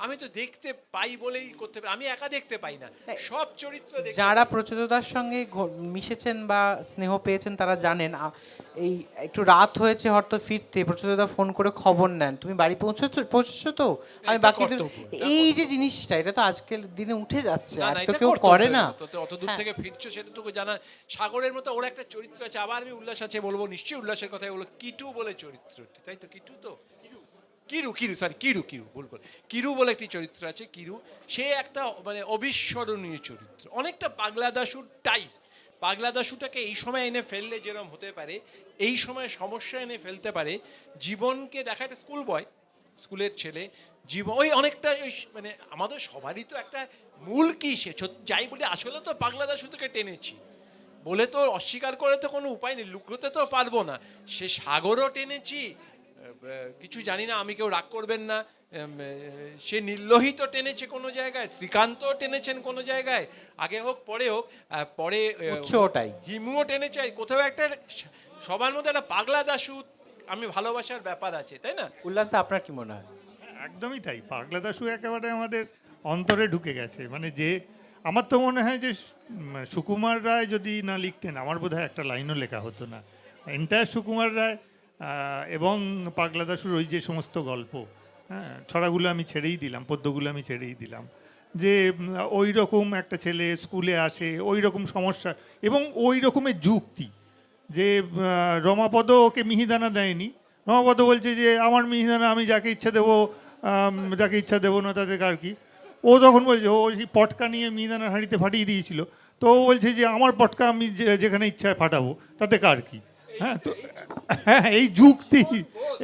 আমি তো দেখতে পাই বলেই করতে পারি, আমি একা দেখতে পাই না, সব চরিত্র দেখতে যারা প্রচুরতার সঙ্গে মিশেছেন বা স্নেহ পেয়েছেন তারা জানেন, এই একটু রাত হয়েছে হয়তো ফিরতে, প্রচুরতা ফোন করে খবর নেন, তুমি বাড়ি পৌঁছছো তো, আমি এটা বাকি কর্তব্য, এই যে জিনিসটা, এটা তো আজকের দিনে উঠে যাচ্ছে, না, আর না, তো এটা কেউ কর্তব্য, করে না। অত দূর হ্যাঁ। থেকে ফিরছো সেটা তো জানা। সাগরের মতো ওর একটা চরিত্র আছে, আবার আমি উল্লাস আছে বলবো, নিশ্চয়ই উল্লাসের কথাই বলবো, কিটু বলে চরিত্রটি, তাই তো? কিটু তো কিরু ভুল করে, কিরু বলে একটি চরিত্র আছে, কিরু, সে একটা মানে অবিস্মরণীয় চরিত্র, অনেকটা পাগলা দাশুর টাইপ। পাগলা দাশুটাকে এই সময় এনে ফেললে যেরকম হতে পারে, এই সময় সমস্যা এনে ফেলতে পারে, জীবনকে দেখা, একটা স্কুল বয়, স্কুলের ছেলে, জীবন ওই অনেকটা মানে আমাদের সবারই তো একটা মূল কি, সে যাই বলি আসলে তো পাগলা দাশু থেকে টেনেছি বলে তো অস্বীকার করে তো কোনো উপায় নেই, লুকোতে তো পারবো না, সে সাগরও টেনেছি, কিছু জানি না, আমি কেউ রাগ করবেন না, সে নির্লোহিত টেনেছে কোনো জায়গায়, শ্রীকান্তও টেনেছেন কোনো জায়গায়, আগে হোক পরে হোক, পরে ওটাই হিমুও টেনেছে, কোথাও একটা সবার মধ্যে একটা পাগলা দাশু আমি ভালোবাসার ব্যাপার আছে, তাই না? উল্লাসদা, আপনার কি মনে হয়? একদমই তাই, পাগলা দাশু একেবারে আমাদের অন্তরে ঢুকে গেছে। মানে যে আমার তো মনে হয় যে সুকুমার রায় যদি না লিখতেন, আমার বোধহয় একটা লাইনও লেখা হতো না। এন্টায়ার সুকুমার রায় এবং পাগলা দাশুর ওই যে সমস্ত গল্প, হ্যাঁ, ছড়াগুলো আমি ছেড়েই দিলাম, পদ্যগুলো আমি ছেড়েই দিলাম, যে ওই রকম একটা ছেলে স্কুলে আসে, ওই রকম সমস্যা এবং ওই রকমের যুক্তি, যে রমাপদ ওকে মিহিদানা দেয়নি, রমাপদ বলছে যে আমার মিহিদানা আমি যাকে ইচ্ছা দেবো, যাকে ইচ্ছা দেবো না, তাতে কার কি। ও তখন বলছে, ও সেই পটকা নিয়ে মিহিদানার হাঁড়িতে ফাটিয়ে দিয়েছিল, তো ও বলছে যে আমার পটকা আমি যেখানে ইচ্ছা ফাটাবো, তাতে কার কি। হ্যাঁ, তো হ্যাঁ, এই যুক্তি,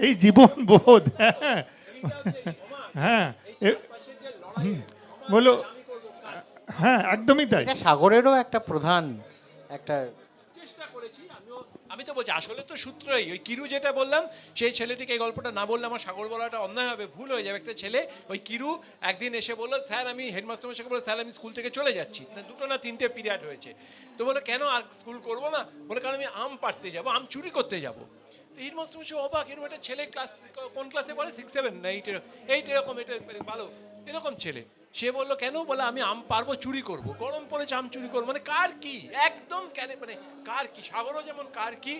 এই জীবন বোধ, হ্যাঁ হ্যাঁ, বলো, হ্যাঁ একদমই তাই। এটা সাগরেরও একটা প্রধান একটা চেষ্টা করেছি আমি তো বলছি, আসলে তো সূত্রই ওই কিরু, যেটা বললাম, সেই ছেলেটিকে এই গল্পটা না বললে আমার সাগর বলাটা অন্যায় হবে, ভুল হয়ে যাবে। একটা ছেলে, ওই কিরু, একদিন এসে বললো, স্যার আমি হেডমাস্টার মশাইকে বললো, স্যার আমি স্কুল থেকে চলে যাচ্ছি, দুটো না তিনটে পিরিয়ড হয়েছে, তো বলে কেন আর স্কুল করবো না, বলে কারণ আমি আম পাড়তে যাবো, আম চুরি করতে যাবো। হেডমাস্টার মশাই অবাক, এরকম একটা ছেলে ক্লাস কোন ক্লাসে পড়ে, 6, 7 না 8 এরকম, এটা ভালো এরকম ছেলে, সে বললো কেন, বলে আমি আম পারবো, চুরি করব, গরম পড়েছে আম চুরি করবো, মানে কার কি, একদম মানে কার কি, সাগরও যেমন কার কি,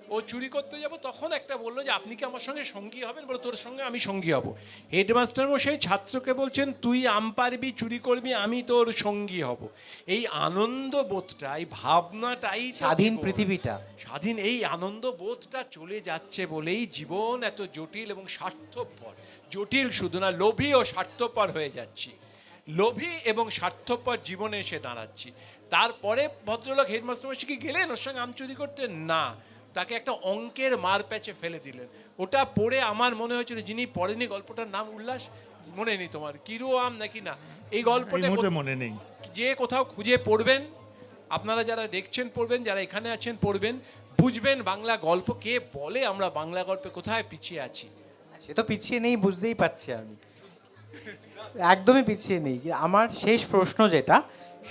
ও চুরি করতে যাব, তখন একটা বললো যে আপনি কি আমার সঙ্গে সঙ্গী হবেন? বলে তোর সঙ্গে আমি সঙ্গী হব। হেডমাস্টার মশাই ছাত্রকে বলছেন তুই আম পারবি, চুরি করবি, আমি তোর সঙ্গী হব। এই আনন্দ বোধটা, এই ভাবনাটাই তো স্বাধীন জীবন। পৃথিবীটা। স্বাধীন এই আনন্দ বোধটা চলে যাচ্ছে বলেই জীবন এত জটিল এবং স্বার্থপর। জটিল শুধু না, লোভী ও স্বার্থপর হয়ে যাচ্ছি। লোভী এবং স্বার্থপর জীবনে এসে দাঁড়াচ্ছি। তারপরে ভদ্রলোক হেডমাস্টার মশাই কি গেলেন ওর সঙ্গে আম চুরি করতে? না, তাকে একটা অঙ্কের মার প্যাচে ফেলে দিলেন। ওটা পড়ে আমার মনে হয়েছিল, যিনি পড়েনি গল্পটার নাম উল্লাস, মনে নেই তোমার, কিরু আম নাকি না, এই এই গল্পটা মুহূর্তে মনে নেই। যে কোথাও খুঁজে পড়বেন, আপনারা যারা দেখছেন পড়বেন, যারা এখানে আছেন পড়বেন, বুঝবেন বাংলা গল্প কে বলে আমরা বাংলা গল্পে কোথায় পিছিয়ে আছি। সে তো পিছিয়ে নেই, বুঝতেই পারছি আমি, একদমই পিছিয়ে নেই। আমার শেষ প্রশ্ন যেটা,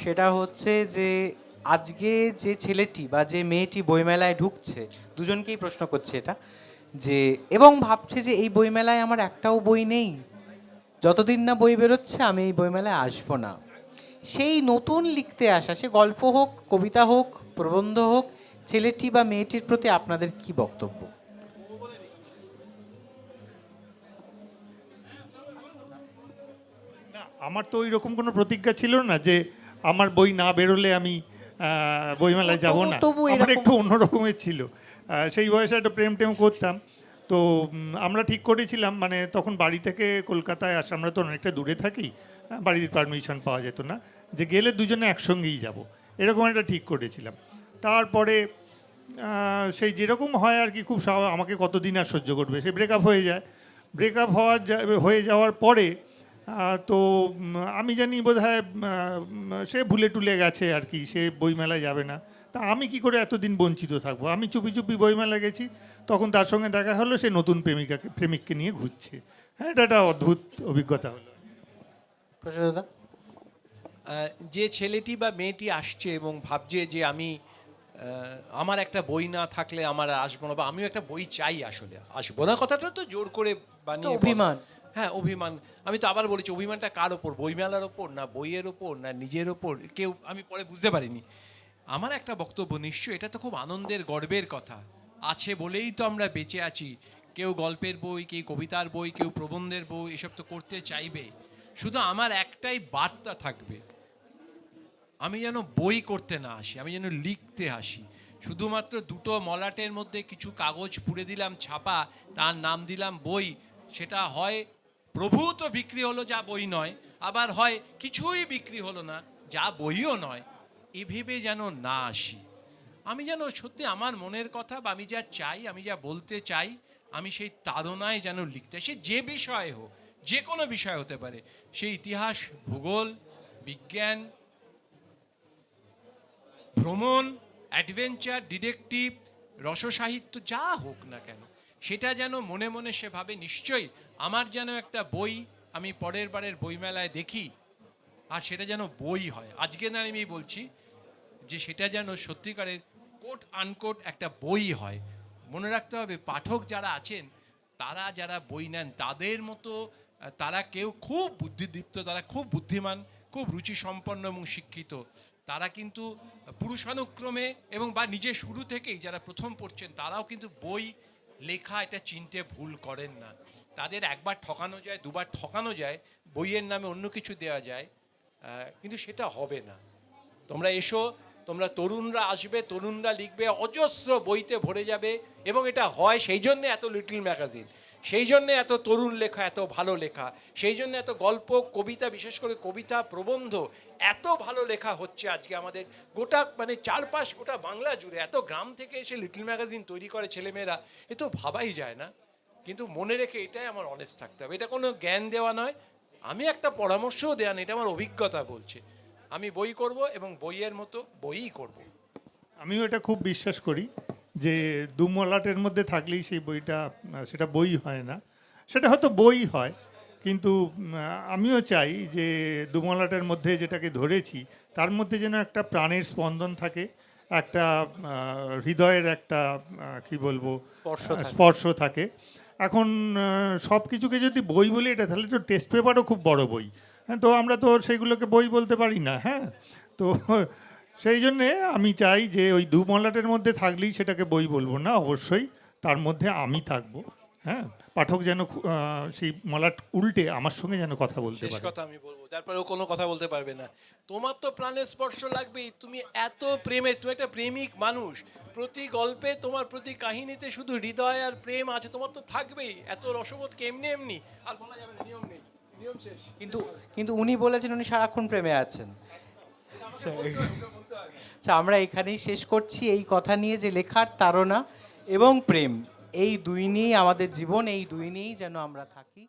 সেটা হচ্ছে যে আজকে যে ছেলেটি বা যে মেয়েটি বইমেলায় ঢুকছে, দুজনকেই প্রশ্ন করছে এটা, যে এবং ভাবছে যে এই বইমেলায় আমার একটাও বই নেই, যতদিন না বই বেরোচ্ছে আমি এই বইমেলায় আসবো না। সেই নতুন লিখতে আসা, সে গল্প হোক, কবিতা হোক, প্রবন্ধ হোক, ছেলেটি বা মেয়েটির প্রতি আপনাদের কি বক্তব্য? আমার তো ওই রকম কোনো প্রতিজ্ঞা ছিল না যে আমার বই না বেরোলে আমি বইমেলায় যাব না। তবু আমার এরকম- একটু অন্যরকমের ছিল। সেই বয়সে একটা প্রেম টেম করতাম। তো আমরা ঠিক করেছিলাম, মানে তখন বাড়ি থেকে কলকাতায় আসা, আমরা তো অনেকটা দূরে থাকি, বাড়ির পারমিশন পাওয়া যেত না, যে গেলে দুজনে একসঙ্গেই যাব, এরকম একটা ঠিক করেছিলাম। তারপরে সেই যেরকম হয় আর কি, খুব আমাকে কতদিন আর সহ্য করবে, সে ব্রেকআপ হয়ে যায়। ব্রেকআপ হয়ে যাওয়ার পরে তো আমি জানি বোধহয় সে ভুলে টুলে গেছে আর কি, সে বইমেলায় যাবে না। তা আমি কি করে এতদিন বঞ্চিত থাকবো? আমি চুপি চুপি বইমেলায় গেছি, তখন তার সঙ্গে দেখা হলো, সে নতুন প্রেমিককে নিয়ে ঘুরছে। হ্যাঁ, এটা একটা অদ্ভুত অভিজ্ঞতা হলো। প্রশান্ত? যে ছেলেটি বা মেয়েটি আসছে এবং ভাবছে যে আমি আমার একটা বই না থাকলে আমার আর আসবো না, বা আমিও একটা বই চাই, আসলে আসবো না কথাটা তো জোর করে বানিয়ে বলা। অভিমান। হ্যাঁ, অভিমান। আমি তো আবার বলেছি, অভিমানটা কার ওপর? বইমেলার ওপর, না বইয়ের ওপর, না নিজের ওপর? কেউ, আমি পরে বুঝতে পারিনি। আমার একটা বক্তব্য, নিশ্চয়ই এটা তো খুব আনন্দের গর্বের কথা, আছে বলেই তো আমরা বেঁচে আছি। কেউ গল্পের বই, কেউ কবিতার বই, কেউ প্রবন্ধের বই, এসব তো করতে চাইবে। শুধু আমার একটাই বার্তা থাকবে, আমি যেন বই করতে না আসি, আমি যেন লিখতে আসি। শুধুমাত্র দুটো মলাটের মধ্যে কিছু কাগজ পুড়ে দিলাম ছাপা, তার নাম দিলাম বই, সেটা হয় প্রভূত বিক্রি হলো, যা বই নয়, আবার হয় কিছুই বিক্রি হলো না, যা বইও নয়। এ ভেবে যেন না আসি। আমি যেন সত্যি আমার মনের কথা, বা আমি যা চাই, আমি যা বলতে চাই, আমি সেই তাড়নায় যেন লিখতে, সে যে বিষয় হোক, যে কোনো বিষয় হতে পারে, সেই ইতিহাস, ভূগোল, বিজ্ঞান, ভ্রমণ, অ্যাডভেঞ্চার, ডিটেকটিভ, রসসাহিত্য, যা হোক না কেন, সেটা যেন মনে মনে সে ভাবে নিশ্চয়ই আমার যেন একটা বই আমি পরের বারের বইমেলায় দেখি, আর সেটা যেন বই হয়। আজকে না আমি বলছি যে সেটা যেন সত্যিকারের কোট আনকোট একটা বই হয়। মনে রাখতে হবে, পাঠক যারা আছেন, তারা যারা বই নেন, তাদের মতো তারা কেউ খুব বুদ্ধিদীপ্ত, তারা খুব বুদ্ধিমান, খুব রুচিসম্পন্ন এবং শিক্ষিত। তারা কিন্তু পুরুষানুক্রমে এবং বা নিজে শুরু থেকেই যারা প্রথম পড়ছেন, তারাও কিন্তু বই লেখা এটা চিনতে ভুল করেন না। তাদের একবার ঠকানো যায়, দুবার ঠকানো যায়, বইয়ের নামে অন্য কিছু দেওয়া যায়, কিন্তু সেটা হবে না। তোমরা এসো, তোমরা তরুণরা আসবে, তরুণরা লিখবে, অজস্র বইতে ভরে যাবে। এবং এটা হয় সেই জন্যে এত লিটল ম্যাগাজিন, সেই জন্যে এত তরুণ লেখা, এত ভালো লেখা, সেই জন্য এত গল্প, কবিতা, বিশেষ করে কবিতা, প্রবন্ধ এত ভালো লেখা হচ্ছে আজকে আমাদের গোটা, মানে চারপাশ, গোটা বাংলা জুড়ে। এত গ্রাম থেকে এসে লিটল ম্যাগাজিন তৈরি করে ছেলেমেয়েরা, এ তো ভাবাই যায় না। কিন্তু মনে রেখে, এটাই আমার অনেস্ট থাকতে হবে, এটা কোনো জ্ঞান দেওয়া নয়, আমি একটা পরামর্শও দেওয়া নেই, এটা আমার অভিজ্ঞতা বলছে। আমি বই করব এবং বইয়ের মতো বইই করব। আমিও এটা খুব বিশ্বাস করি যে দুমলাটের মধ্যে থাকলেই সেই বইটা, সেটা বই হয় না, সেটা হয়তো বই হয়, কিন্তু আমিও চাই যে দুমলাটের মধ্যে যেটাকে ধরেছি, তার মধ্যে যেন একটা প্রাণের স্পন্দন থাকে, একটা হৃদয়ের একটা কি বলবো, স্পর্শ থাকে। এখন সব কিছুকে যদি বই বলি, এটা তাহলে তো টেস্ট পেপারও খুব বড় বই, হ্যাঁ, তো আমরা তো সেগুলোকে বই বলতে পারি না। হ্যাঁ, তো সেই জন্যে আমি চাই যে ওই দু মলাটের মধ্যে থাকলেই সেটাকে বই বলবো না, অবশ্যই তার মধ্যে আমি থাকবো। হ্যাঁ, পাঠক যেন সেই মলাট উল্টে আমার সঙ্গে যেন কথা বলতে শেষ পারে। কথা আমি বলবো, তারপরে ও কোনো কথা বলতে পারবে না। তোমার তো প্রাণের স্পর্শ লাগবেই, তুমি এত প্রেমে, তুমি একটা প্রেমিক মানুষ, প্রতি গল্পে তোমার প্রতি কাহিনীতে শুধু হৃদয় আর প্রেম আছে, তোমার তো থাকবেই। এত রসবোধকে এমনি এমনি আর বলা যাবে না, নিয়ম নেই, নিয়ম শেষ। কিন্তু কিন্তু উনি বলেছেন উনি সারাক্ষণ প্রেমে আছেন। আচ্ছা, আমরা এখানেই শেষ করছি এই কথা নিয়ে যে লেখার তাড়না এবং প্রেম, এই দুই নিয়েই আমাদের জীবন, এই দুই নিয়েই যেন আমরা থাকি।